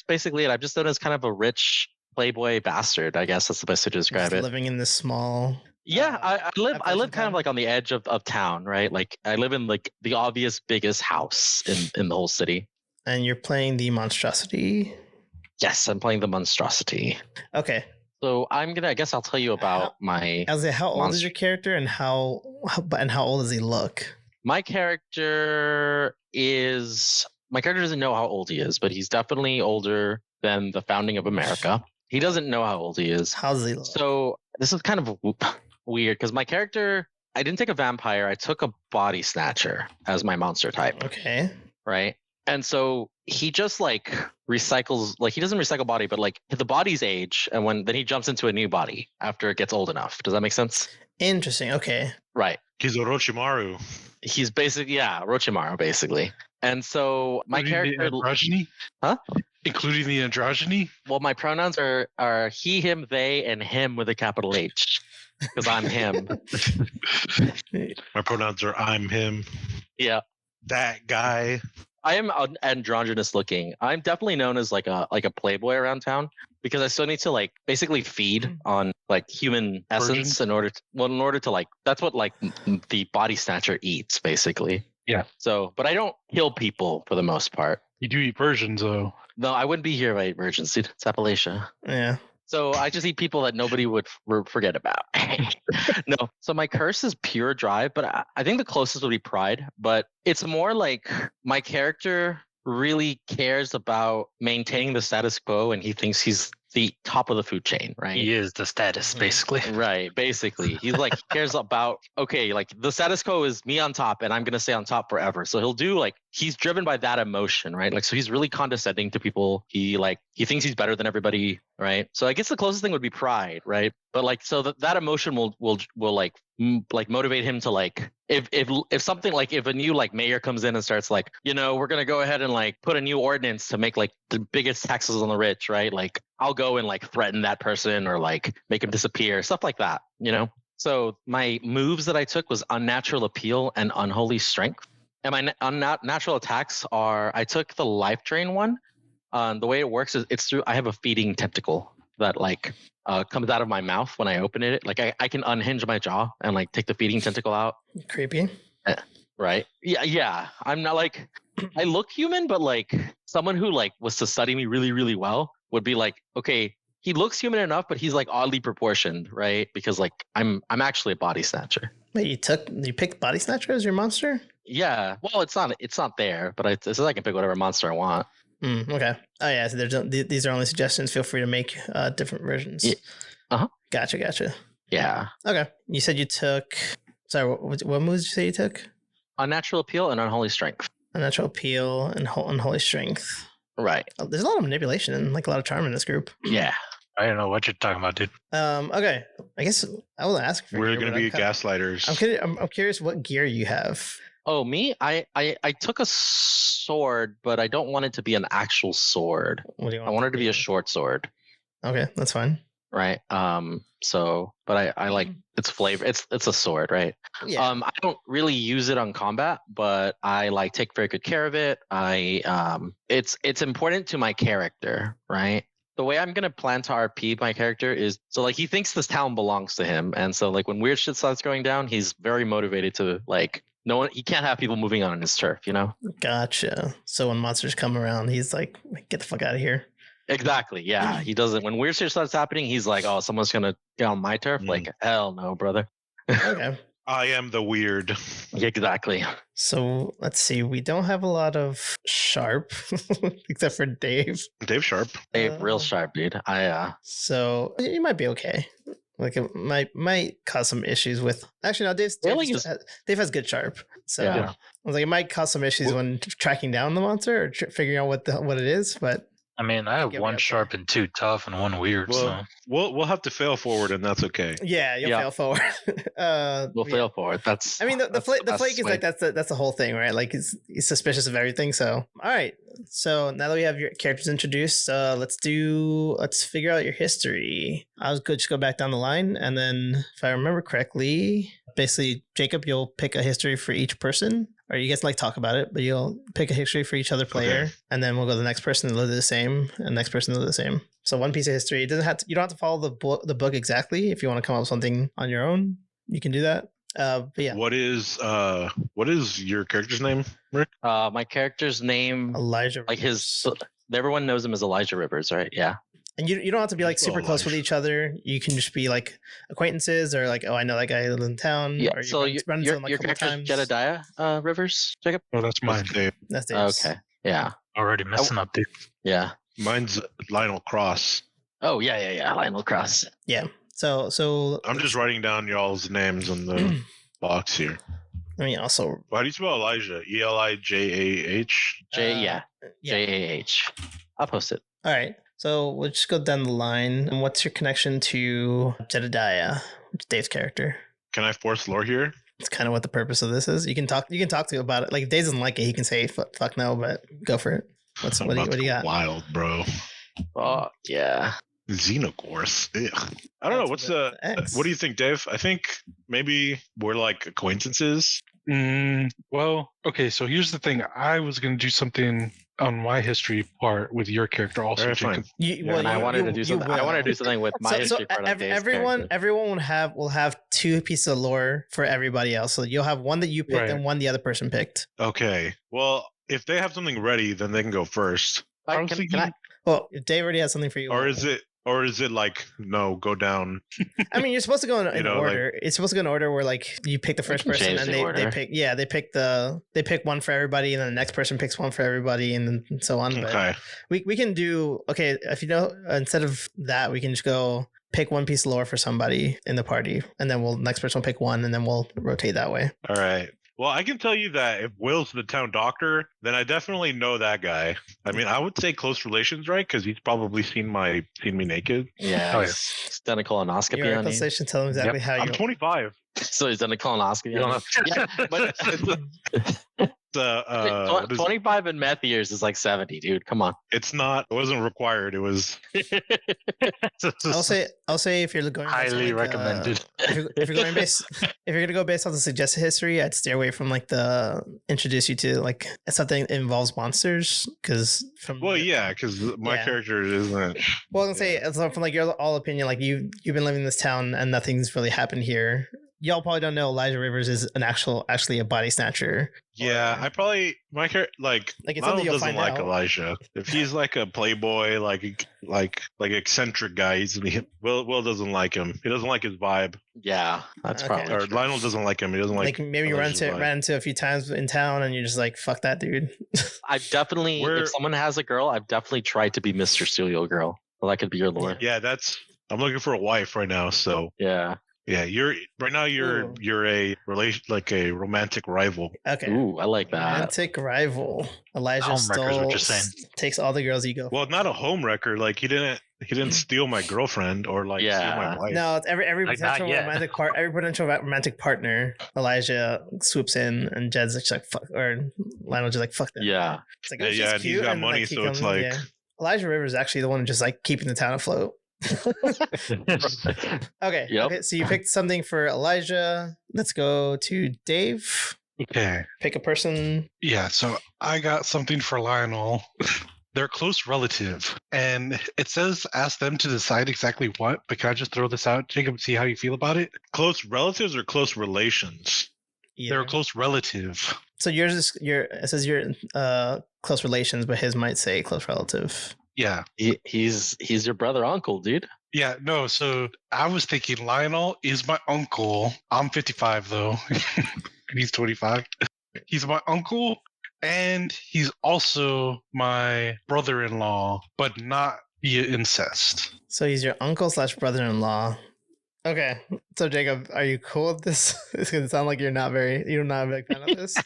basically it. I'm just known as kind of a rich playboy bastard. I guess that's the best way to describe Just it. living in this small. Yeah, I live kind town? of like on the edge of town, right? Like I live in like the obvious biggest house in the whole city. And you're playing the monstrosity. Yes, I'm playing the monstrosity. Okay. So I guess I'll tell you about my. I was like, how old is your character, and how old does he look? My character doesn't know how old he is, but he's definitely older than the founding of America. He doesn't know how old he is. How does he look? So this is kind of weird because my character, I didn't take a vampire. I took a body snatcher as my monster type. Okay. Right. And so he just recycles, he doesn't recycle body, but the body's age, and then he jumps into a new body after it gets old enough. Does that make sense? Interesting. Okay. Right. He's Orochimaru. He's basically Orochimaru basically. And so my character, the androgyny? Huh? Including the androgyny? Well, my pronouns are he, him, they, and him with a capital H because I'm him. My pronouns are I'm him. Yeah. That guy. I am androgynous looking. I'm definitely known as like a playboy around town because I still need to basically feed on human essence in order to that's what the body snatcher eats basically. Yeah. So, but I don't kill people for the most part. You do eat virgins, though. No, I wouldn't be here if I ate virgins, dude. It's Appalachia. Yeah. So I just eat people that nobody would forget about. No. So my curse is pure drive, but I think the closest would be pride. But it's more like my character really cares about maintaining the status quo, and he thinks he's the top of the food chain, right? He is the status, basically. Right, basically. He's he cares about, okay, the status quo is me on top and I'm going to stay on top forever. So he'll do he's driven by that emotion, right? So he's really condescending to people. He thinks he's better than everybody, right? So I guess the closest thing would be pride, right? But so that emotion will motivate him to if something if a new mayor comes in and starts we're going to go ahead and put a new ordinance to make the biggest taxes on the rich, right? I'll go and threaten that person or make him disappear, stuff like that, So my moves that I took was unnatural appeal and unholy strength. And my unnatural attacks are, I took the life drain one. The way it works is I have a feeding tentacle that comes out of my mouth when I open it. I can unhinge my jaw and take the feeding tentacle out. Creepy. Right. Yeah. I'm not I look human, but someone who was to study me really, really well would be okay, he looks human enough, but he's oddly proportioned, right? Because I'm actually a body snatcher. Wait, you picked body snatcher as your monster? Yeah. Well, it's not there, but it says I can pick whatever monster I want. Okay. Oh yeah. So these are only suggestions. Feel free to make different versions. Yeah. Uh-huh. Gotcha. Yeah. Okay. You said you took. Sorry. What moves did you say you took? Unnatural appeal and unholy strength. Unnatural appeal and unholy strength. Right. Oh, there's a lot of manipulation and a lot of charm in this group. Yeah. I don't know what you're talking about, dude. Okay. I guess I will ask for. We're going to be gaslighters. I'm curious what gear you have. Oh, me? I took a sword, but I don't want it to be an actual sword. What do you want? I want it to be a short sword. Okay, that's fine. Right. So, but I like its flavor. It's a sword, right? Yeah. I don't really use it on combat, but I take very good care of it. It's important to my character, right? The way I'm gonna plan to RP my character is so he thinks this town belongs to him, and so when weird shit starts going down, he's very motivated to no one. He can't have people moving on his turf, Gotcha. So when monsters come around, he's get the fuck out of here. Exactly. Yeah, he doesn't. When weird shit starts happening, he's oh, someone's gonna get on my turf. Hell no, brother. Okay. I am the weird. Exactly. So let's see. We don't have a lot of sharp, except for Dave. Dave Sharp. Dave, real sharp, dude. So you might be okay. It might cause some issues with. Actually, no. Dave has good sharp. So yeah. I was it might cause some issues when tracking down the monster or figuring out what it is. But I mean, I have Give me one up sharp and 2 tough and 1 weird. Well, we'll have to fail forward, and that's okay. Yeah, you'll fail forward. We'll yeah. fail forward. That's. I mean, the flake is way. like that's the whole thing, right? Like he's suspicious of everything. So, all right. So now that we have your characters introduced, let's figure out your history. I was good. Just go back down the line, and then if I remember correctly, basically, Jacob, you'll pick a history for each person, or you guys like talk about it, but you'll pick a history for each other player, Okay. and then we'll go to the next person and do the same, and next person do the same. So one piece of history. It doesn't have to. You don't have to follow the book exactly. If you want to come up with something on your own, you can do that. But yeah, What is your character's name, Rick? My character's name, Elijah. like everyone knows him as Elijah Rivers, right? Yeah. And you don't have to be like super close with each other. You can just be like acquaintances or like, oh, I know that guy lives in town. Yeah. Or So run into him, like, your a couple character's times. Jedediah Rivers, Jacob. Oh, that's mine. That's Dave's. Okay. Yeah. Already messing up, dude. Yeah. Mine's Lionel Cross. Oh yeah. Lionel Cross. Yeah. So I'm just writing down y'all's names in the box here. I mean, also, How do you spell Elijah? Elijah? J A H. I'll post it. all right. So we'll just go down the line. And what's your connection to Jedediah, which is Dave's character? Can I force lore here? It's kind of what the purpose of this is. You can talk to him about it. Like if Dave doesn't like it, he can say fuck no, but go for it. What do you got? Wild, bro. Oh yeah. Xenogorth. Ugh. I don't know. What's the? X. What do you think, Dave? I think maybe we're like acquaintances. Well, okay. So here's the thing. I was going to do something on my history part with your character also. Alright, fine. Jacob. I wanted to do something. I wanted to do something with my history part of Dave's character. Everyone will have 2 pieces of lore for everybody else. So you'll have one that you picked Right. and one the other person picked. Okay. Well, if they have something ready, then they can go first. Like, Honestly, can I? Well, if Dave already has something for you. Or is it like no, go down? I mean, you're supposed to go in know, order. It's supposed to go in order where like you pick the first can person change and the they order. pick one for everybody and then the next person picks one for everybody and then so on. But Okay. we can do if you know, instead of that we can just go pick one piece of lore for somebody in the party and then next person will pick one and then we'll rotate that way. All right. Well, I can tell you that if Will's the town doctor, then I definitely know that guy. I mean, I would say close relations, right? Because he's probably seen me naked. Yeah. Oh, yeah. He's done a colonoscopy Your on you. conversation tell them exactly how I'm you 25. So he's done a colonoscopy. You don't on you. Yeah, but What is- 25 in meth years is like 70, dude. Come on. It's not. It wasn't required. It was. I'll say if you're going based on, highly like, recommended. if you're gonna go based on the suggested history, I'd stay away from like the introduce you to like something that involves monsters because from Well, yeah, because my Yeah. character isn't. well, I'm gonna say it's from like your all opinion, like you've been living in this town and nothing's really happened here. Y'all probably don't know Elijah Rivers is actually a body snatcher. Yeah, I probably my character Like, it's Lionel something you'll doesn't find like out. Elijah. If he's like a playboy, like eccentric guy, Will doesn't like him. He doesn't like his vibe. Yeah, that's Okay. probably Or true. Lionel doesn't like him. He doesn't Like maybe you Elijah's vibe. ran into a few times in town and you're just like fuck that dude. I've definitely, We're- if someone has a girl, I've definitely tried to be Mr. Serial Girl. Well, that could be your lore. Yeah, I'm looking for a wife right now. So Yeah. yeah, you're a relation, like a romantic rival. Okay. Ooh, I like that. Romantic rival. Elijah Homewreckers, what you're saying. takes all the girls you go. Well, not a home wrecker. Like he didn't steal my girlfriend or like steal Yeah. my wife. No, it's every Like, not potential yet. romantic partner. Elijah swoops in, and Jed's just like fuck, or Lionel just like fuck that. Yeah. It's like, Yeah, she's yeah, and he's cute, got and, money, he so it's like- Elijah Rivers is actually the one just like keeping the town afloat. Okay. Yep. Okay. So you picked something for Elijah. Let's go to Dave. Okay. Pick a person. Yeah, so I got something for Lionel. They're a close relative, and it says ask them to decide exactly what. But can I just throw this out, Jacob? See how you feel about it. Close relatives or close relations? They're a close relative. So yours is it says your close relations, but his might say close relative. Yeah, He's your brother uncle, dude. yeah. No, so I was thinking Lionel is my uncle. I'm 55 though. He's 25. He's my uncle, and he's also my brother-in-law, but not via incest. So he's your uncle / brother-in-law. Okay. So Jacob, are you cool with this? It's gonna sound like you're not a big fan of this.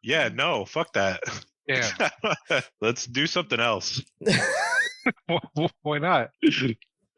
Yeah, no, fuck that. Damn. Let's do something else. Why not?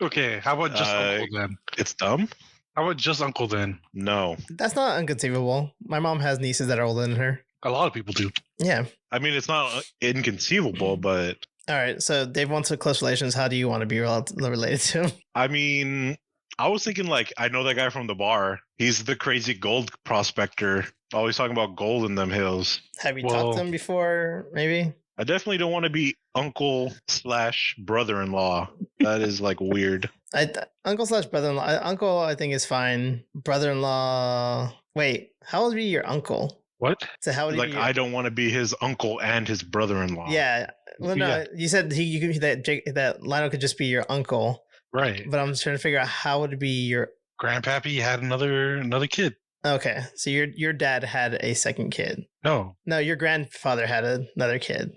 Okay, how about just Uncle then? It's dumb. How about just Uncle then? No, That's not inconceivable. My mom has nieces that are older than her. A lot of people do. Yeah. I mean it's not inconceivable, but All right. So Dave wants a close relations. How do you want to be related to him? I mean, I was thinking like I know that guy from the bar. He's the crazy gold prospector, always talking about gold in them hills. Have you talked to him before? Maybe. I definitely don't want to be uncle/brother-in-law. That is like weird. Uncle/brother-in-law. Uncle, I think is fine. Brother-in-law. Wait, how would be your uncle? What? So how would he Like be I don't want to be his uncle and his brother-in-law. Yeah. Well, no, Yeah. you said that Lionel could just be your uncle, Right. but I'm just trying to figure out how would it be your. Grandpappy had another kid. Okay, so your dad had a second kid. No. No, your grandfather had another kid.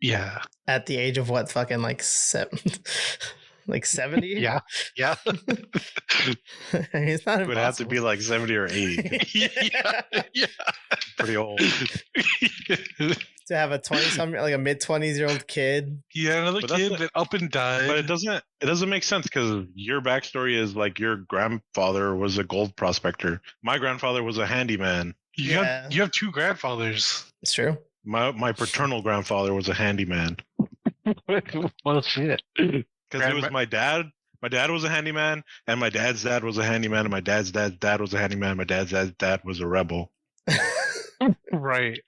Yeah. At the age of what? Fucking like 70? Yeah. Yeah. I mean, it's not It would have to impossible. be like 70 or 80. Yeah. Pretty old. To have a 20-something, like a mid-20s-year-old kid. He had another But that's kid not- that up and died. But it doesn't make sense because your backstory is like your grandfather was a gold prospector. My grandfather was a handyman. You Yeah. have two grandfathers. It's true. My paternal grandfather was a handyman. Well, shit. Because it was my dad. My dad was a handyman, and my dad's dad was a handyman, and my dad's dad was a handyman. And my dad's dad was a rebel. Right.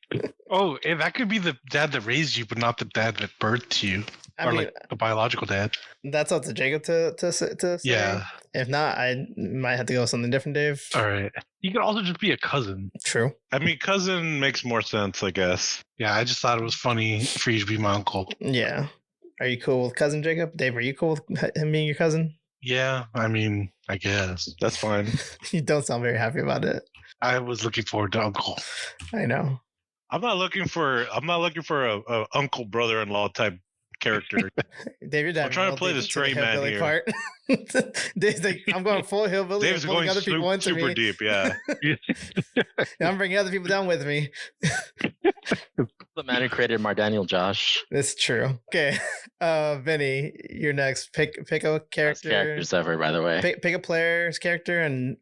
Oh, and that could be the dad that raised you, but not the dad that birthed you, I or mean, like the biological dad. that's up to Jacob to say. Yeah. If not, I might have to go with something different, Dave. All right. You could also just be a cousin. True. I mean, cousin makes more sense, I guess. Yeah, I just thought it was funny for you to be my uncle. Yeah. Are you cool with cousin Jacob? Dave, are you cool with him being your cousin? Yeah, I mean, I guess. That's fine. You don't sound very happy about it. I was looking forward to uncle. I know. I'm not looking for a uncle brother-in-law type character. Dave, your dad. I'm trying to rolled play deep the into straight man hillbilly here. Part. Dave's like, I'm going full hillbilly. Dave's and pulling going other people into super me. deep, yeah. I'm bringing other people down with me. The man who created Mardaniel Josh. That's true. Okay, Vinny, you're next. Pick a Best character. characters ever, by the way. Pick a player's character and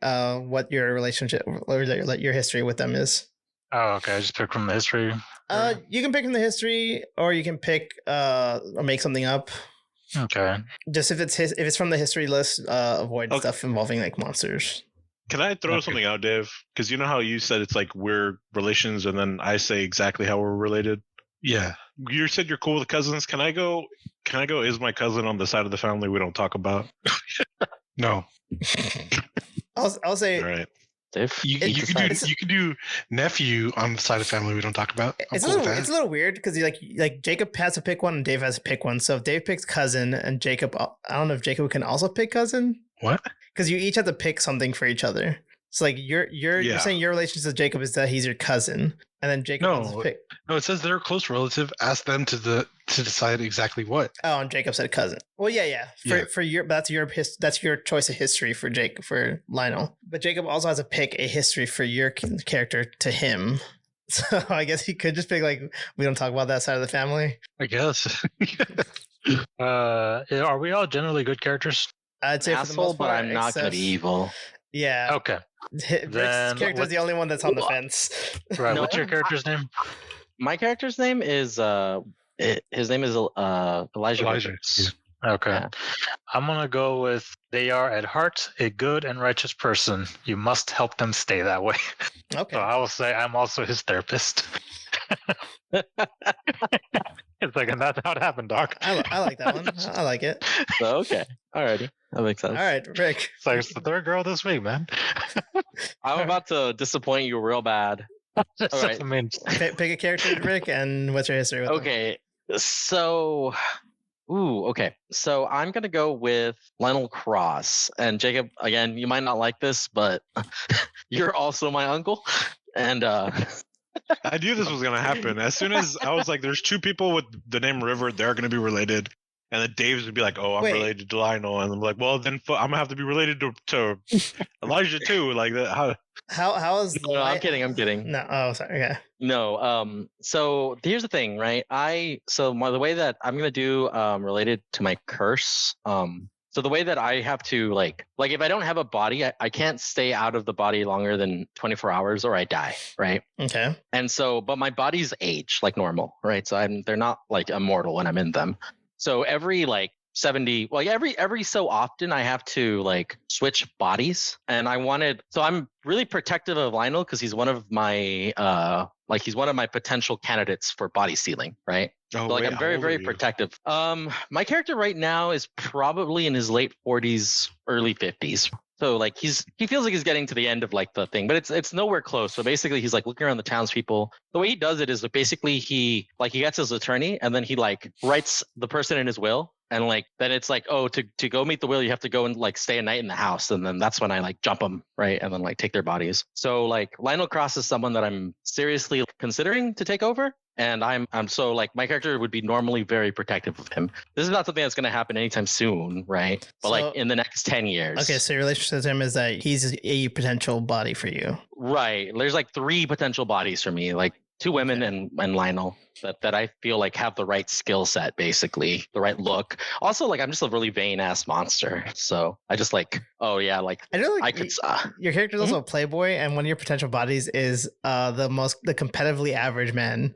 what your relationship or your history with them is. Oh, okay. I just picked from the history. You can pick from the history, or you can pick or make something up. Okay. Just if it's from the history list, avoid Okay. stuff involving like monsters. Can I throw Okay. something out, Dave? Because you know how you said it's like we're relations, and then I say exactly how we're related. Yeah. You said you're cool with cousins. Can I go? Is my cousin on the side of the family we don't talk about? No. I'll say All right. Dave, You decide. could do nephew on the side of family we don't talk about. I'm it's a cool with little that. it's a little weird because like Jacob has to pick one and Dave has to pick one. So if Dave picks cousin and Jacob, I don't know if Jacob can also pick cousin What? because you each have to pick something for each other. So like you're Yeah. saying your relationship with Jacob is that he's your cousin, and then Jacob has to No. pick. No, it says they're a close relative. Ask them to decide exactly what. Oh, and Jacob said cousin. Well, yeah. For your that's your choice of history for Lionel. But Jacob also has to pick a history for your character to him. So I guess he could just pick like we don't talk about that side of the family. I guess. Are we all generally good characters? I'd say for the Asshole, most but part, I'm not going to be except- evil. Yeah, Okay. Rick's Then character is the only one that's on the what- fence. Right. No, What's your character's name? My character's name is his name is Elijah. Elijah. Griffiths. Okay. Yeah. I'm going to go with they are at heart a good and righteous person. You must help them stay that way. Okay, So I will say I'm also his therapist. It's like, and that's how it happened, Doc. I like that one. I like it. So okay, alrighty, that makes sense. All right, Rick. It's like, it's the third girl this week, man. I'm about to disappoint you real bad. Just, Alright. I mean, Pick a character, Rick, and what's your history with them? Okay, so, okay. So I'm gonna go with Lionel Cross and Jacob. Again, you might not like this, but you're also my uncle, and I knew this was gonna happen. As soon as I was like, "There's two people with the name River, they're gonna be related." And then Dave's would be like, "Oh, I'm Wait. related to Lionel," and I'm like, "Well, then I'm gonna have to be related to Elijah too." Like that. How is No, I'm kidding. I'm kidding. No, oh sorry. Okay. No. So here's the thing, right? The way that I'm gonna do related to my curse. So the way that I have to like if I don't have a body, I can't stay out of the body longer than 24 hours or I die, right? Okay. And so, but my body's age like normal, right? So they're not like immortal when I'm in them. So every like 70, well, yeah, every so often I have to like switch bodies, and I'm really protective of Lionel because he's one of my he's one of my potential candidates for body stealing, right? Oh, So like wait, I'm very, how old very are you? protective. My character right now is probably in his late 40s, early 50s. So like he feels like he's getting to the end of like the thing, but it's nowhere close. So basically he's like looking around the townspeople. The way he does it is like basically he gets his attorney and then he like writes the person in his will. And like then it's like, oh, to go meet the will, you have to go and like stay a night in the house, and then that's when I like jump them, right, and then like take their bodies. So like Lionel Cross is someone that I'm seriously considering to take over, and I'm so like my character would be normally very protective of him. This is not something that's going to happen anytime soon, right? But So- like in the next 10 years. Okay, so your relationship with him is that he's a potential body for you. Right. There's like 3 potential bodies for me, like 2 women and Lionel that I feel like have the right skill set, basically the right look. Also, like I'm just a really vain ass monster, so I just like, oh yeah, like I know, like I could. your character is also a playboy, and one of your potential bodies is the competitively average man.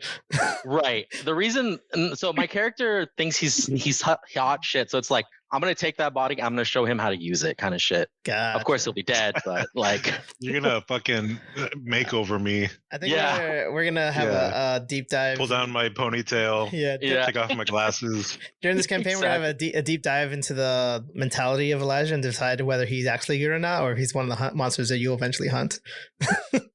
Right. The reason, so my character thinks he's hot shit. So it's like I'm gonna take that body, I'm gonna show him how to use it, kind of shit. God. Of course he'll be dead, but like You're gonna fucking make over me. I think Yeah. we're gonna have a deep dive. Pull down my ponytail. Yeah. Yeah. Take off my glasses. During this campaign, we're gonna have a deep dive into the mentality of Elijah and decide whether he's actually good or not, or if he's one of the monsters that you'll eventually hunt.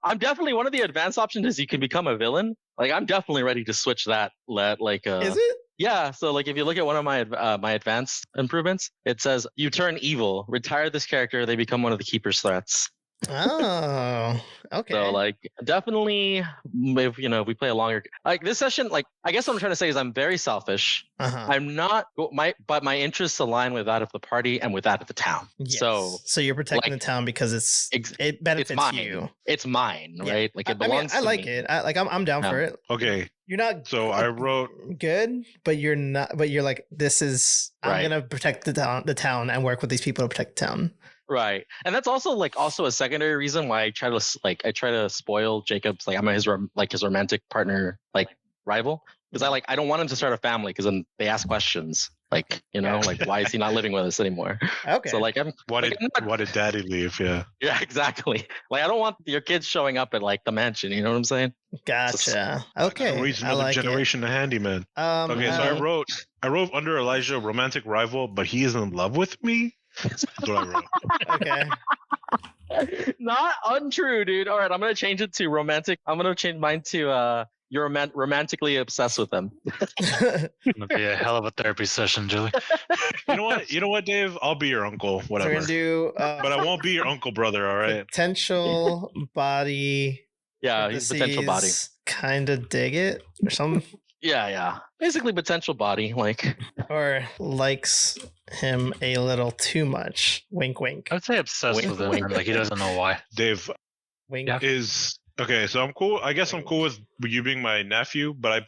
I'm definitely one of the advanced options is you can become a villain. Like I'm definitely ready to switch that. Is it? Yeah, so like if you look at one of my my advanced improvements, it says you turn evil, retire this character, they become one of the keeper's threats. Oh, okay. So like definitely if we play a longer like this session, like I guess what I'm trying to say is I'm very selfish. Uh-huh. I'm not but my interests align with that of the party and with that of the town. Yes. So you're protecting like, the town because it benefits it's mine. you. It's mine, Yeah. right? Like it belongs I to like me. it. I'm down for it. Okay, You're not so I wrote. good, but you're not. But you're like, this is. Right. I'm gonna protect the town, and work with these people to protect the town. Right, and that's also a secondary reason why I try to spoil Jacob's I'm his romantic partner rival because I don't want him to start a family because then they ask questions like why is he not living with us anymore? Okay. So I'm Why did Daddy leave? Yeah. yeah, exactly. I don't want your kids showing up at the mansion. You know what I'm saying? Gotcha. Okay. Raise I another like generation of handyman. it. Okay, so I wrote under Elijah romantic rival, but he is in love with me. That's what I wrote. Okay. Not untrue, dude. All right, I'm gonna change it to romantic. I'm gonna change mine to you're romantically obsessed with them. It'll be a hell of a therapy session, Julie. You know what, Dave? I'll be your uncle, So whatever. we're gonna do. But I won't be your uncle brother, all right? Potential body. Yeah, he's a potential body. Kind of dig it or something, Yeah. Basically, potential body. or likes him a little too much. Wink, wink. I would say obsessed Wink, with him. wink. He doesn't know why. Dave Wink. Yeah. is okay, so I'm cool. I guess I'm cool with you being my nephew, but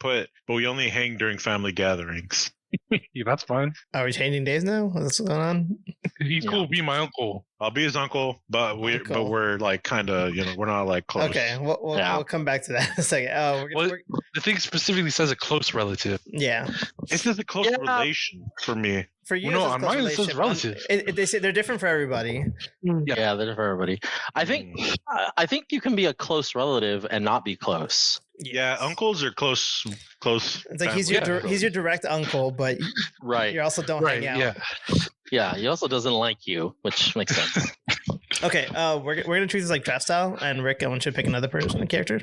we only hang during family gatherings. Yeah, that's fine. Are we changing days now? What's going on? He's Yeah. cool. Be my uncle. I'll be his uncle, but Uncle. we're kind of we're not close. Okay, we'll Yeah. we'll come back to that in a second. Oh, we're The thing specifically says a close relative. yeah. It's just a close Yeah. relation for me. For you, Well, no, it's a on close mine it says relationship. relative. They say they're different for everybody. Yeah, they're for everybody. I think you can be a close relative and not be close. Yeah, Yes. uncles are close. It's like he's family. your he's your direct uncle, but Right. you also don't Right. hang out. Yeah. Yeah. He also doesn't like you, which makes sense. Okay, we're gonna treat this like draft style, and Rick, I want you to pick another person, a character.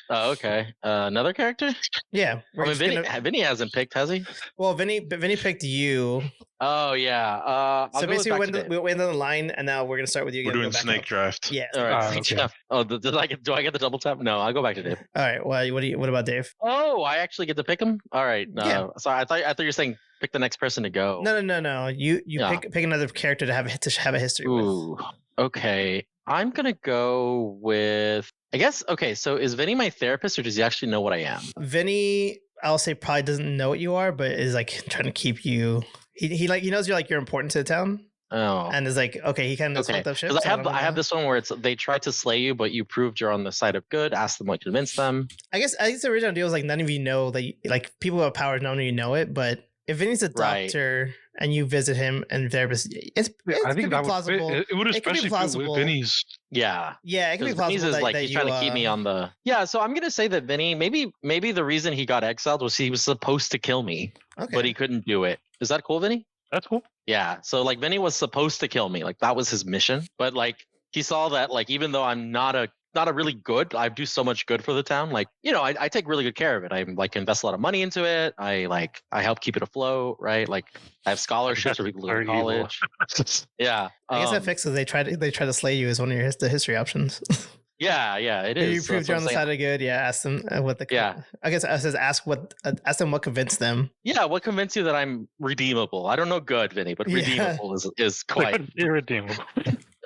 Oh, okay. Another character? Yeah, we're I mean, just gonna, Vinny hasn't picked, has he? well, Vinny picked you. Oh yeah. I'll So go basically, with we went down the line, and now we're gonna start with you. We're again, doing go back snake up. draft. Yeah. All right. okay. Jeff. Oh, do I get the double tap? No, I'll go back to Dave. All right. Well, what about Dave? Oh, I actually get to pick him. All right. Yeah. Sorry, I thought you were saying pick the next person to go. No. You Yeah. pick another character to have a history with. Ooh. Okay. I'm gonna go with. I guess. Okay. So is Vinny my therapist, or does he actually know what I am? Vinny, I'll say probably doesn't know what you are, but is like trying to keep you. He knows you're important to the town. Oh. And is like, okay, he kind of Okay. fucked up shit. Because So I have this one where it's they tried to slay you, but you proved you're on the side of good. Ask them what convinced them. I guess the original deal is like none of you know that like people who have powers, none of you know it, but if Vinny's a doctor and you visit him and therapist, it's I think that plausible. would fit. It would especially fit with Vinny's. Yeah. Yeah, it can be plausible. Vinny's is like he's trying to keep me on the. Yeah, so I'm gonna say that Vinny, maybe the reason he got exiled was he was supposed to kill me, but he couldn't do it. Is that cool, Vinny? That's cool. Yeah. So like Vinny was supposed to kill me, like that was his mission, but like he saw that like even though I'm not a really good, I do so much good for the town. Like I take really good care of it. I like invest a lot of money into it. I help keep it afloat, right? Like I have scholarships for people to go to college. Yeah. I guess that fixes. They try to slay you as one of the history options. Yeah, it is. You proved you're on the side of good. Yeah, ask them what the. Yeah. I guess it says ask them what convinced them. Yeah, what convinced you that I'm redeemable? I don't know good, Vinny, but redeemable is quite irredeemable.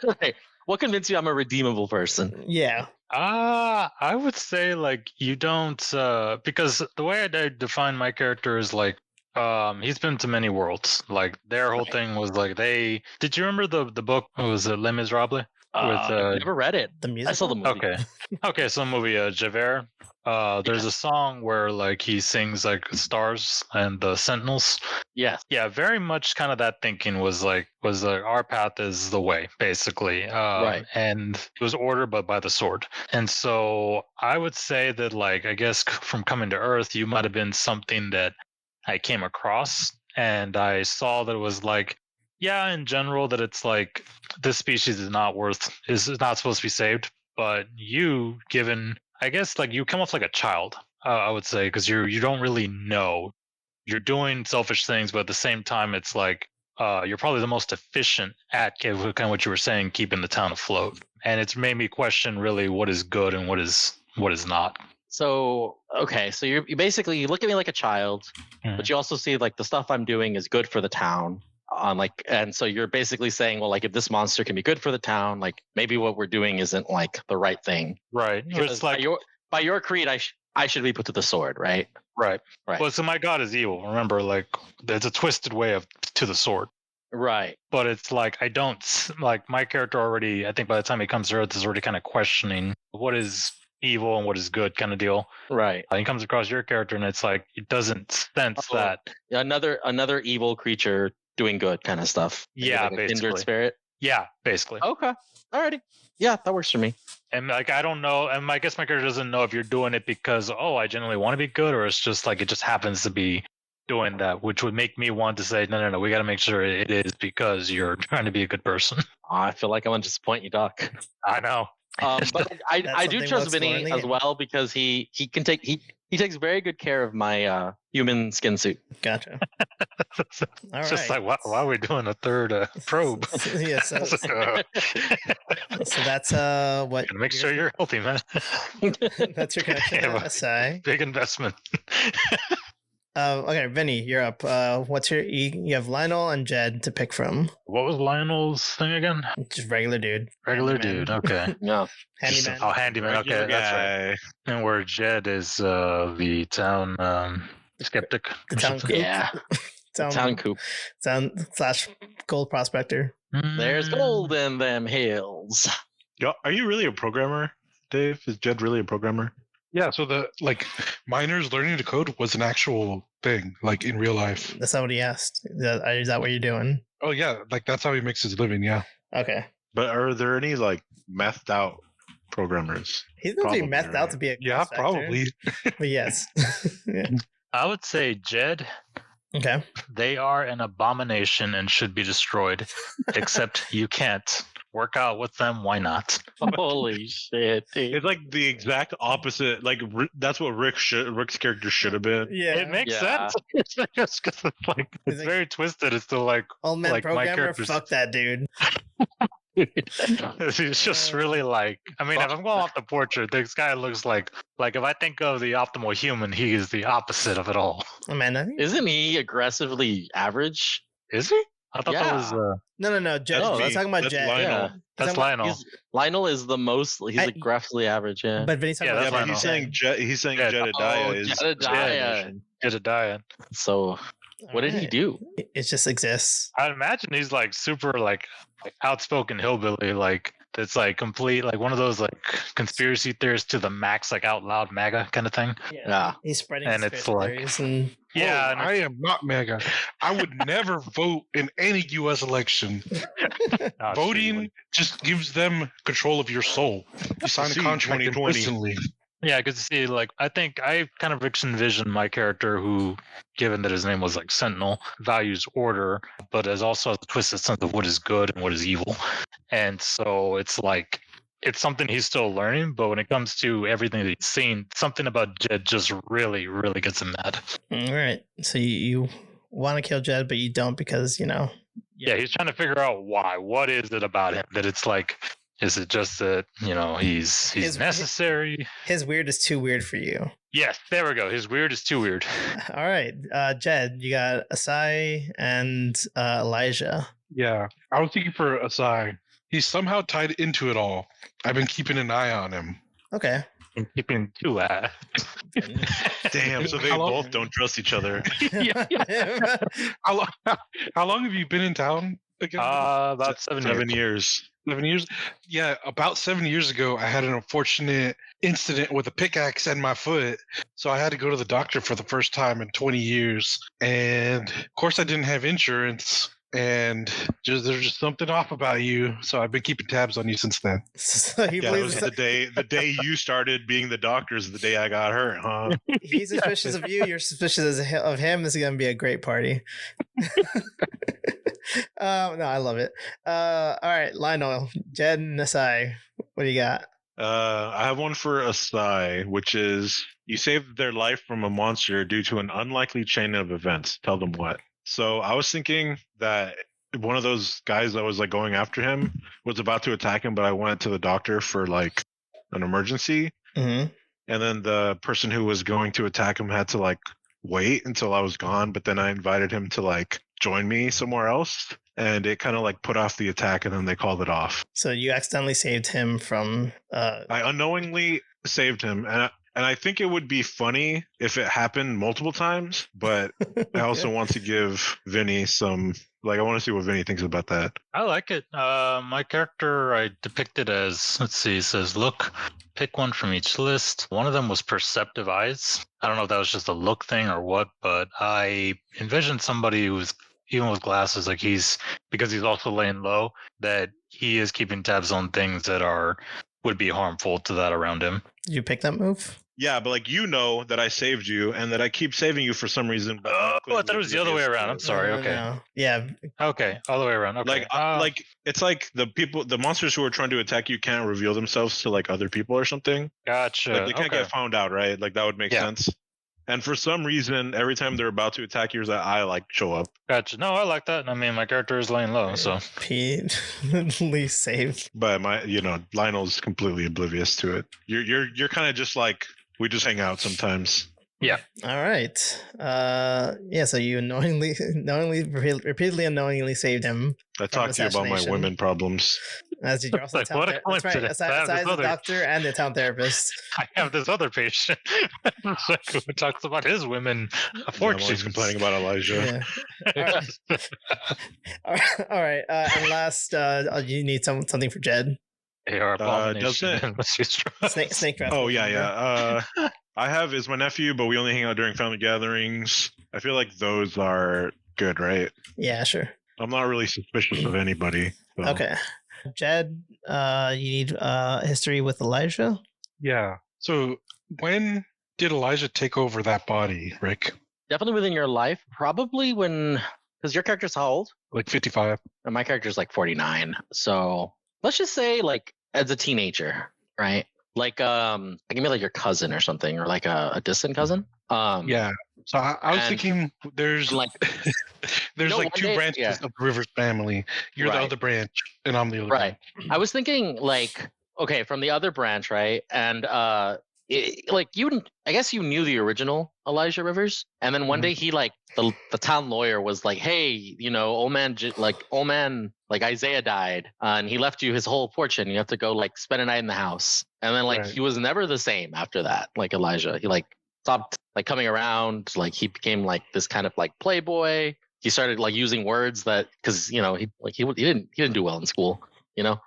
Right. What convinced you I'm a redeemable person? Yeah. I would say like you don't because the way I define my character is like he's been to many worlds. Like their whole thing was like did you remember the book? What was it, Les Miserables? I've never read it. The music. I saw the movie. Okay, so the movie Javert. There's a song where like he sings like stars and the sentinels. Yes. Yeah, very much kind of that thinking was like our path is the way, basically. Right. And it was ordered but by the sword. And so I would say that like I guess from coming to Earth, you might have been something that I came across and I saw that it was like, yeah, in general that it's like this species is not supposed to be saved, but you given I guess like you come off like a child, I would say, because you don't really know. You're doing selfish things, but at the same time, it's like you're probably the most efficient at kind of what you were saying, keeping the town afloat. And it's made me question really what is good and what is not. So okay, so you basically you look at me like a child, but you also see like the stuff I'm doing is good for the town. And so you're basically saying, well, like if this monster can be good for the town, like maybe what we're doing isn't like the right thing, right? It's like by your creed, I should be put to the sword, right? Right. Well, so my god is evil. Remember, like there's a twisted way to the sword. Right. But it's like I don't like my character already. I think by the time he comes to Earth, is already kind of questioning what is evil and what is good, kind of deal. Right. He comes across your character, and it's like it doesn't sense that another evil creature doing good kind of stuff. Yeah, like basically. Kindred spirit. Yeah, basically. Okay. Alrighty. Yeah, that works for me. And like I don't know, and I guess my character doesn't know if you're doing it because I genuinely want to be good, or it's just like it just happens to be doing that, which would make me want to say, no, we got to make sure it is because you're trying to be a good person. I feel like I'm gonna disappoint you, Doc. I know. But I do trust Vinny as well because he takes very good care of my human skin suit. Gotcha. It's just like why are we doing a third probe? Yeah, so that's what. Make sure you're healthy, man. That's your connection to SI. Big investment. Okay, Vinny, you're up. What's you have Lionel and Jed to pick from. What was Lionel's thing again? Just regular dude. Regular dude, okay. No. Handyman. Handyman, okay, that's right. And where Jed is the town skeptic. The town coop. Yeah. Town coop. / gold prospector. There's gold in them hills. Yo, are you really a programmer, Dave? Is Jed really a programmer? Yeah, so the miners learning to code was an actual thing, like in real life. That's not what he asked. Is that what you're doing? Oh yeah, like that's how he makes his living. Yeah. Okay. But are there any like methed out programmers? He's not being methed out to be a probably. But yes. Yeah. I would say Jed. Okay. They are an abomination and should be destroyed. Except you can't work out with them. Why not? Holy shit! Dude. It's like the exact opposite. Like that's what Rick's character should have been. Yeah, it makes sense. It's just because it's very twisted. It's still like old man like programmer. my character's... Fuck that dude. He's just really like. I mean, if I'm going off the portrait, this guy looks like if I think of the optimal human, he is the opposite of it all. Amanda? Isn't he aggressively average? Is he? I thought that was. No. Jed, No, he's talking about that's Jed. Lionel. Yeah, That's Lionel. Lionel is the most. He's aggressively average. Yeah. But Vinny's talking Yeah, about that's But Lionel. he's saying Yeah. Jedediah is Jedediah. Jedediah. So, what did he do? It just exists. I'd imagine he's like super like outspoken hillbilly, like that's like complete like one of those like conspiracy theorists to the max, like out loud MAGA kind of thing. Yeah. He's spreading And it's conspiracy like- theories and Yeah, Oh, and I am not MAGA. I would never vote in any U.S. election. Oh, Voting just gives them control of your soul. You sign a See, contract 2020. implicitly. Yeah, because see, like I think I kind of envisioned my character who, given that his name was like Sentinel, values order, but has also a twisted sense of what is good and what is evil. And so it's like it's something he's still learning, but when it comes to everything that he's seen, something about Jed just really, really gets him mad. all right. So you want to kill Jed, but you don't because Yeah, he's trying to figure out why. What is it about him that it's like? Is it just that he's His- necessary? his weird is too weird for you. Yes, there we go. His weird is too weird. All right, Jed, you got Asai and Elijah. Yeah. I was thinking for Asai. He's somehow tied into it all. I've been keeping an eye on him. Okay. I'm keeping two Damn, so they How long- both don't trust each other. How long have you been in town again? About 7 years. 7 years? Yeah, about 7 years ago, I had an unfortunate incident with a pickaxe and my foot. So I had to go to the doctor for the first time in 20 years. And of course, I didn't have insurance. And there's just something off about you. So I've been keeping tabs on you since then. So he Yeah, it believes was the day you started being the doctor is the day I got hurt, huh? he's suspicious of you. You're suspicious of him. This is gonna be a great party. No, I love it. All right, Lionel, Jed, and Asai. What do you got? I have one for Asai, which is you saved their life from a monster due to an unlikely chain of events. Tell them what. So I was thinking that one of those guys that was like going after him was about to attack him, but I went to the doctor for like an emergency. Mm-hmm. And then the person who was going to attack him had to like wait until I was gone. But then I invited him to like join me somewhere else. And it kind of like put off the attack and then they called it off. So you accidentally saved him from. I unknowingly saved him. And I think it would be funny if it happened multiple times, but I also want to give Vinny some, like, I want to see what Vinny thinks about that. I like it. My character I depicted as, let's see, it says, look, pick one from each list. One of them was perceptive eyes. I don't know if that was just a look thing or what, but I envisioned somebody who's, even with glasses, like because he's also laying low, that he is keeping tabs on things that would be harmful to that around him. Did you pick that move? Yeah, but like you know that I saved you and that I keep saving you for some reason. But Oh, I thought it was the other way around. I'm sorry. No, Okay. no. Yeah. Okay. All the way around. Okay. Like it's like the monsters who are trying to attack you can't reveal themselves to like other people or something. Gotcha. Like they can't okay. get found out, right? Like that would make Yeah. sense. And for some reason, every time they're about to attack you, that I like show up. Gotcha. No, I like that. I mean, my character is laying low, so. Pete, least saved. But Lionel's completely oblivious to it. You're kind of just like we just hang out sometimes. Yeah. All right. Yeah. So you repeatedly unknowingly saved him. I talked to you about my assassination. women problems. As you're also Like, what a That's right. coincidence. I have Aside this the other- doctor and the town therapist. I have this other patient who talks about his women I'm fortunes. always complaining about Elijah. Yeah. All right. And last, you need something for Jed. AR abomination. doesn't Snake draft. Oh yeah. I have is my nephew, but we only hang out during family gatherings. I feel like those are good, right? Yeah, sure. I'm not really suspicious of anybody. So. Okay. Jed, you need history with Elijah. Yeah. So when did Elijah take over that body, Rick? Definitely within your life. Probably because your character's how old? Like 55. And my character's like 49. So let's just say like as a teenager, right? Like give me like your cousin or something, or like a distant cousin. Yeah. So I was and- thinking there's like There's know, like one two day- branches yeah. of the Rivers family. You're the Right. other branch, and I'm the other Right. branch. I was thinking like, okay, from the other branch, right? And like I guess you knew the original Elijah Rivers, and then one Mhm. day he like the town lawyer was like, hey, you know, old man like Isaiah died, and he left you his whole fortune. You have to go like spend a night in the house, and then like Right. he was never the same after that. Like Elijah, he like stopped like coming around. Like he became like this kind of like playboy. He started like using words that because you know he didn't do well in school. You know.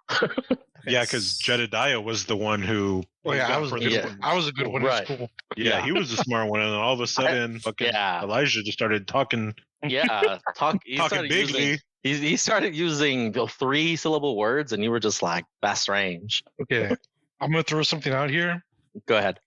Yeah, because Jedediah was the one who. Oh yeah, I got was a for good the- Yeah. one. I was a good one Right. in school. Yeah, he was the smart one, and then all of a sudden, fucking Yeah. Elijah just started talking Yeah, he talking started bigly. using he started using the 3-syllable words, and you were just like, that's strange. Okay, I'm gonna throw something out here. Go ahead.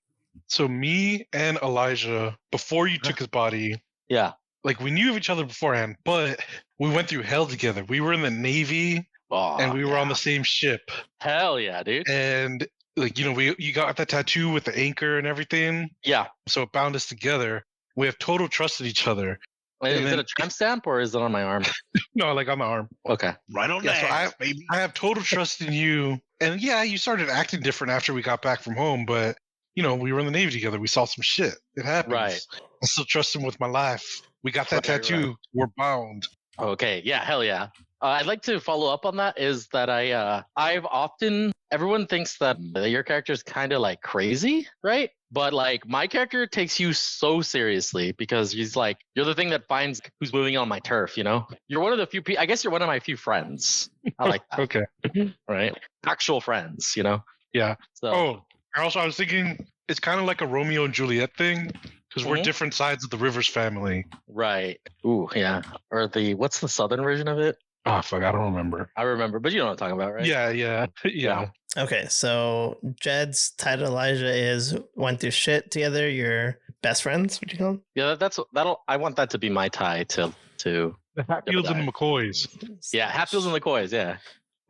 So me and Elijah, before you took his body, Yeah. like we knew of each other beforehand, but we went through hell together. We were in the Navy Oh, and we were yeah. on the same ship. Hell yeah, dude. And like you know, you got that tattoo with the anchor and everything, Yeah. so it bound us together. We have total trust in each other. Is And it then- a tramp stamp or is it on my arm? No, like on the arm. Okay. Right on Yeah, the so ass, baby. I have total trust in you. And yeah, you started acting different after we got back from home, but you know, we were in the Navy together. We saw some shit. It happens. Right. I still trust him with my life. We got that Right, tattoo. right. We're bound. Okay. Yeah. Hell yeah. I'd like to follow up on that. Is that everyone thinks that your character is kind of like crazy, right? But like my character takes you so seriously because he's like, you're the thing that finds who's moving on my turf, you know? You're one of the few people, I guess you're one of my few friends. I like that, Okay. right? Actual friends, you know? Yeah. So, Oh, also, I was thinking it's kind of like a Romeo and Juliet thing because we're Mhm. different sides of the Rivers family. right. Ooh, yeah. Or what's the southern version of it? Oh, fuck. I don't remember. I remember, but you know what I'm talking about, right? Yeah. Okay, so Jed's title Elijah is went through shit together. You're best friends. Would you call them? Yeah, I want that to be my tie to The Hatfields and the McCoys. yeah, Hatfields and the Coys, yeah.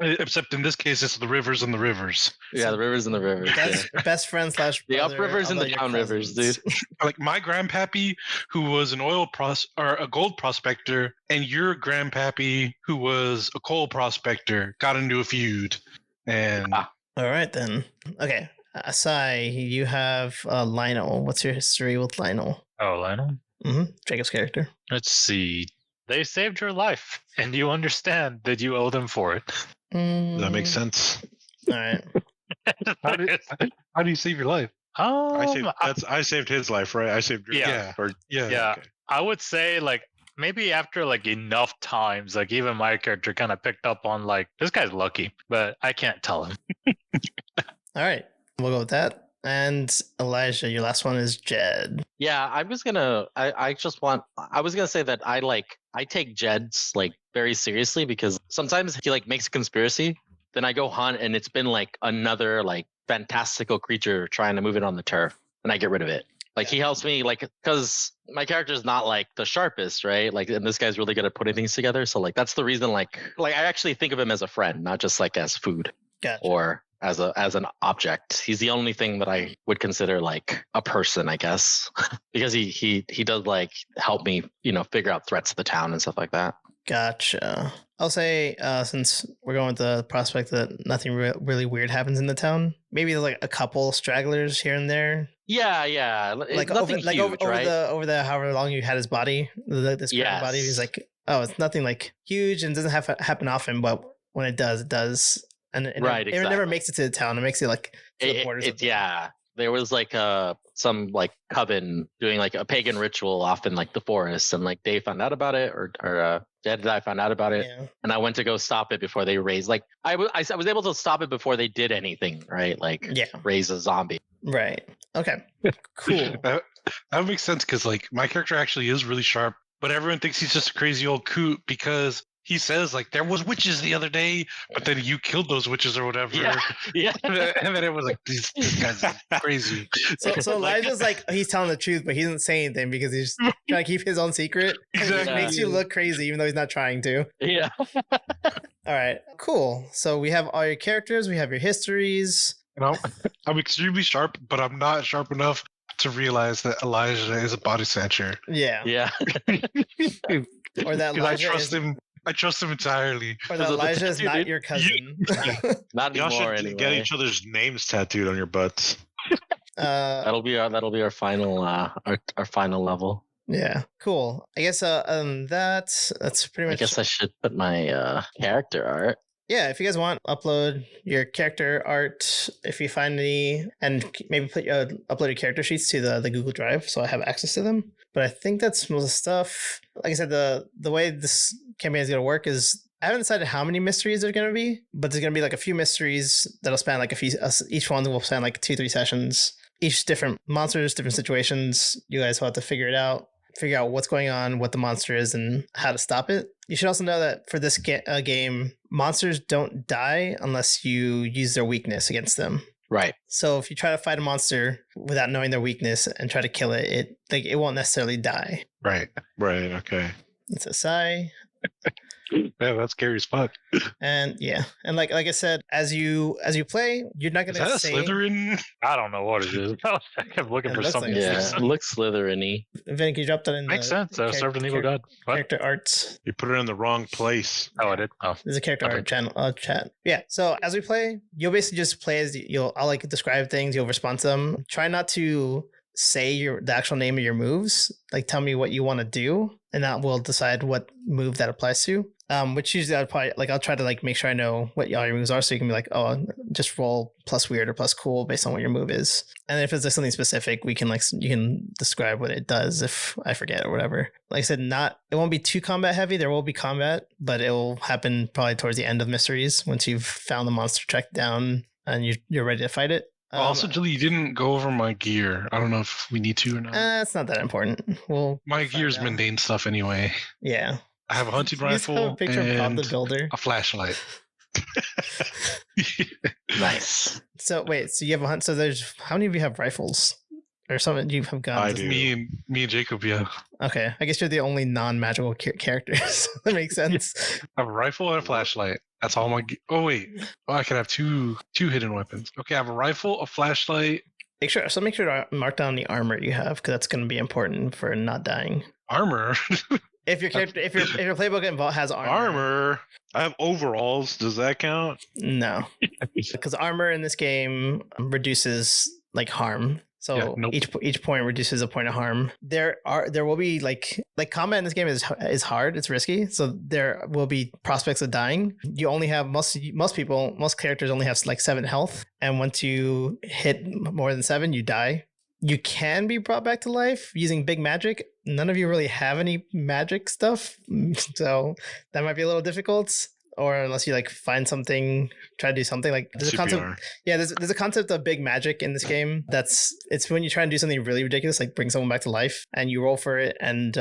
Except in this case, it's the Rivers and the Rivers. Yeah, the rivers and the rivers. Yeah. Best friend slash The brother, uprivers and although the you're downrivers, cousins. dude. Like my grandpappy, who was an or a gold prospector, and your grandpappy, who was a coal prospector, got into a feud. And Ah. All right then. Okay, Asai, you have Lionel. What's your history with Lionel? Oh, Lionel. Jacob's character. Let's see. They saved your life, and you understand that you owe them for it. That makes sense. All right. how do you save your life? I saved his life, right? I saved your Yeah. life. Or, Yeah, okay. I would say like maybe after like enough times, like even my character kind of picked up on like this guy's lucky, but I can't tell him. All right. We'll go with that. And Elijah, your last one is Jed. Yeah, I was gonna say that I take Jed's like very seriously because sometimes he like makes a conspiracy, then I go hunt and it's been like another like fantastical creature trying to move it on the turf and I get rid of it. Like he helps me like because my character is not like the sharpest, right? Like and this guy's really good at putting things together. So like that's the reason like I actually think of him as a friend, not just like as food Gotcha. or as an object. He's the only thing that I would consider like a person, I guess, because he does like help me, you know, figure out threats to the town and stuff like that. Gotcha. I'll say since we're going with the prospect that nothing really weird happens in the town, maybe there's like a couple stragglers here and there. Yeah, Like nothing over, like huge, right? over the however long you had his body, this Yes. body. He's like, oh, it's nothing like huge and doesn't have to happen often, but when it does, it does. And it Right, never exactly. makes it to the town. It makes it like to the borders. of the- Yeah, there was like some like coven doing like a pagan ritual off in like the forest, and like Dave found out about it, or Jed and I found out about it, Yeah. and I went to go stop it before they raised. Like I was able to stop it before they did anything, right? Like Yeah. raise a zombie. Right. Okay. Cool. That makes sense because like my character actually is really sharp, but everyone thinks he's just a crazy old coot because he says like there was witches the other day, but then you killed those witches or whatever. Yeah. And then it was like this guy's crazy. So Elijah's like he's telling the truth, but he doesn't say anything because he's trying to keep his own secret. Exactly. It makes you look crazy, even though he's not trying to. Yeah. All right, cool. So we have all your characters, we have your histories. You know, I'm extremely sharp, but I'm not sharp enough to realize that Elijah is a body snatcher. Yeah. Yeah. Or that 'Cause I Elijah trust is, him. I trust him entirely. or that Because of the Elijah is not tattooed- your cousin. Not Y'all anymore, should get anyway. each other's names tattooed on your butts. That'll be our final our final level. Yeah, cool. I guess that's pretty I much. guess I should put my character art. Yeah, if you guys want, upload your character art if you find any, and maybe upload your character sheets to the Google Drive so I have access to them. But I think that's most of the stuff. Like I said, the way this campaign is going to work is I haven't decided how many mysteries there's going to be, but there's going to be like a few mysteries that'll span like a few. Each one will span like 2-3 sessions. Each different monsters, different situations. You guys will have to figure it out. Figure out what's going on, what the monster is, and how to stop it. You should also know that for this game, monsters don't die unless you use their weakness against them. Right. So if you try to fight a monster without knowing their weakness and try to kill it, it won't necessarily die. Right. Right. Okay. It's a sigh. Yeah, that's scary as fuck. And yeah, and like I said, as you play, you're not Is gonna that a say. Slytherin? I don't know what it is. I kept looking It for looks something. like a Yeah. Slytherin. It looks Slytherin-y. Vin, can you drop that in? Makes the sense. Served an evil god. What? Character arts. You put it in the wrong place. Oh, I did. Oh, There's a character Okay. art channel chat. Yeah. So as we play, you'll basically just play as I'll like describe things. You'll respond to them. Try not to say the actual name of your moves. Like tell me what you want to do, and that will decide what move that applies to. Which usually I'll try to like make sure I know what all your moves are, so you can be like, oh, just roll plus weird or plus cool based on what your move is. And if it's like something specific, you can describe what it does if I forget or whatever. Like I said, it won't be too combat heavy. There will be combat, but it will happen probably towards the end of mysteries once you've found the monster tracked down and you're ready to fight it. Also, Julie, you didn't go over my gear. I don't know if we need to or not. It's not that important. My find gear's out. mundane stuff anyway. Yeah. I have a hunting You just have rifle a picture of Bob and the Builder. a flashlight. Nice. So wait, so you have a hunt. So there's how many of you have rifles or something? You have guns. I do. me and Jacob, yeah. Okay, I guess you're the only non-magical characters. That makes sense. I have a rifle and a flashlight. That's all my. Oh wait, I can have two hidden weapons. Okay, I have a rifle, a flashlight, Make sure to mark down the armor you have because that's going to be important for not dying. armor. If your character, if your playbook has armor, Armor. I have overalls. Does that count? no, because armor in this game reduces like harm. So Yeah, nope. each point reduces a point of harm. There will be like combat in this game is hard. It's risky. So there will be prospects of dying. You only have most characters only have like 7 health, and once you hit more than 7, you die. You can be brought back to life using big magic. None of you really have any magic stuff, so that might be a little difficult. Or unless you like find something, try to do something like there's a concept. CPR. Yeah, there's a concept of big magic in this game. It's when you try and do something really ridiculous, like bring someone back to life, and you roll for it. And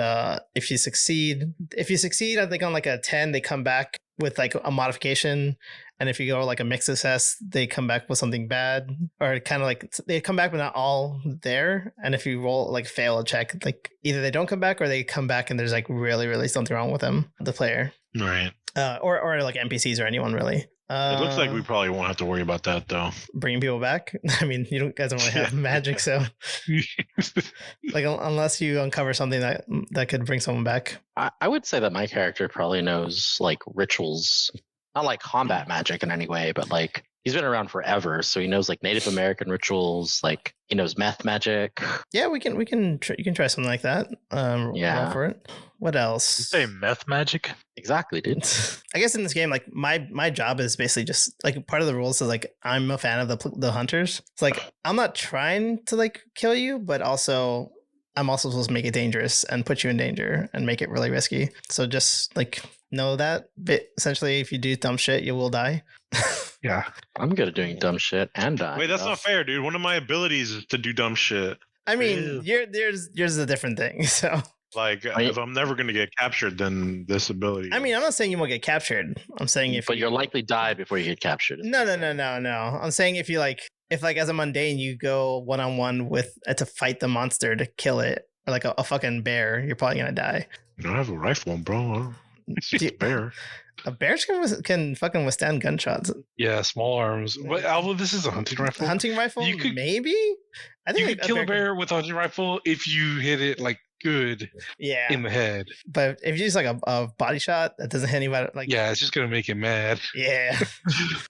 if you succeed, I think on like a 10, they come back with like a modification. And if you go like a mixed success, they come back with something bad, or kind of like they come back but not all there. And if you roll like fail a check, like either they don't come back or they come back and there's like really really something wrong with them, the player, Right. or like NPCs or anyone really. It looks like we probably won't have to worry about that though. Bringing people back. I mean, guys don't really have magic, so like unless you uncover something that could bring someone back. I would say that my character probably knows like rituals, not like combat magic in any way, but like he's been around forever, so he knows like Native American rituals. Like he knows meth magic. Yeah, you can try something like that. Yeah. Roll for it. What else? say meth magic. Exactly, dude. I guess in this game, like my job is basically just like part of the rules is like I'm a fan of the hunters. It's like I'm not trying to like kill you, but also I'm also supposed to make it dangerous and put you in danger and make it really risky. So just like know that. But essentially, if you do dumb shit, you will die. Yeah. I'm good at doing dumb shit and dying. Wait, that's though. not fair, dude. One of my abilities is to do dumb shit. I mean, yours is a different thing. So Like, if I'm never going to get captured, then this ability. I mean, I'm not saying you won't get captured. I'm saying if But you'll likely die before you get captured. No. I'm saying if as a mundane you go 1-on-1 with to fight the monster to kill it, or like a fucking bear, you're probably gonna die. You don't have a rifle, bro. It's Do- a bear. A bear can fucking withstand gunshots. Yeah, small arms. But Alvo, this is a hunting rifle. Hunting rifle, You could- maybe. I think You like could kill a bear with a hunting rifle if you hit it like good Yeah. in the head. But if you use like a body shot that doesn't hit anybody, like Yeah, it's just gonna make him mad. yeah,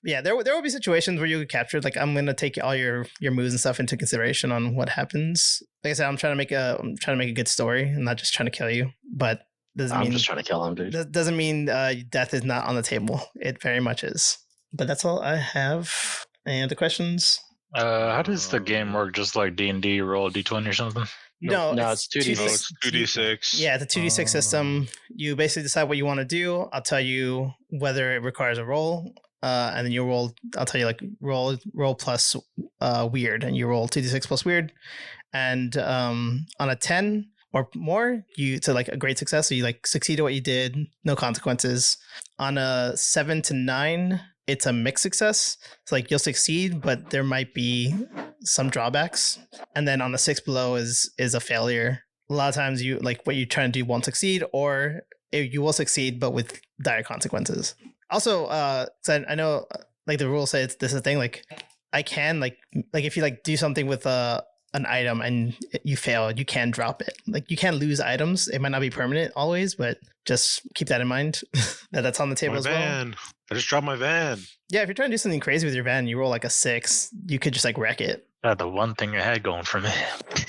yeah. There will be situations where you get captured. Like I'm gonna take all your moves and stuff into consideration on what happens. Like I said, I'm trying to make a good story and not just trying to kill you. But I'm just trying to kill him, dude. doesn't mean death is not on the table. It very much is. But that's all I have. Any other questions? How does the game work? Just like D&D, roll a d20 or something? No, it's 2d6. No, it's 2d6. Yeah, the 2d6 system. You basically decide what you want to do. I'll tell you whether it requires a roll, and then you roll. I'll tell you like roll plus weird, and you roll 2d6 plus weird, and on a 10 or more, to like a great success. So you like succeed at what you did, no consequences. On a 7 to 9, it's a mixed success. It's like you'll succeed, but there might be some drawbacks. And then on the 6 below is a failure. A lot of times you like what you're trying to do won't succeed, or you will succeed, but with dire consequences. Also, I know like the rules say this is a thing. Like I can like if you like do something with an item and you fail, you can drop it. Like you can lose items. It might not be permanent always, but just keep that in mind that's on the table My as well. van. I just dropped my van. Yeah, if you're trying to do something crazy with your van, you roll like a 6, you could just like wreck it. The one thing I had going for me.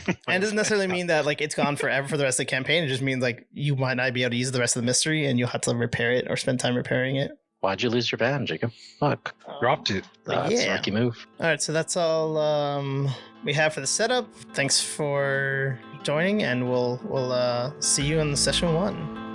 And it doesn't necessarily mean that like it's gone forever for the rest of the campaign. It just means like you might not be able to use the rest of the mystery and you'll have to repair it or spend time repairing it. Why'd you lose your van, Jacob? Fuck. Dropped it. That's a lucky move. All right, so that's all we have for the setup. Thanks for joining, and we'll see you in session 1.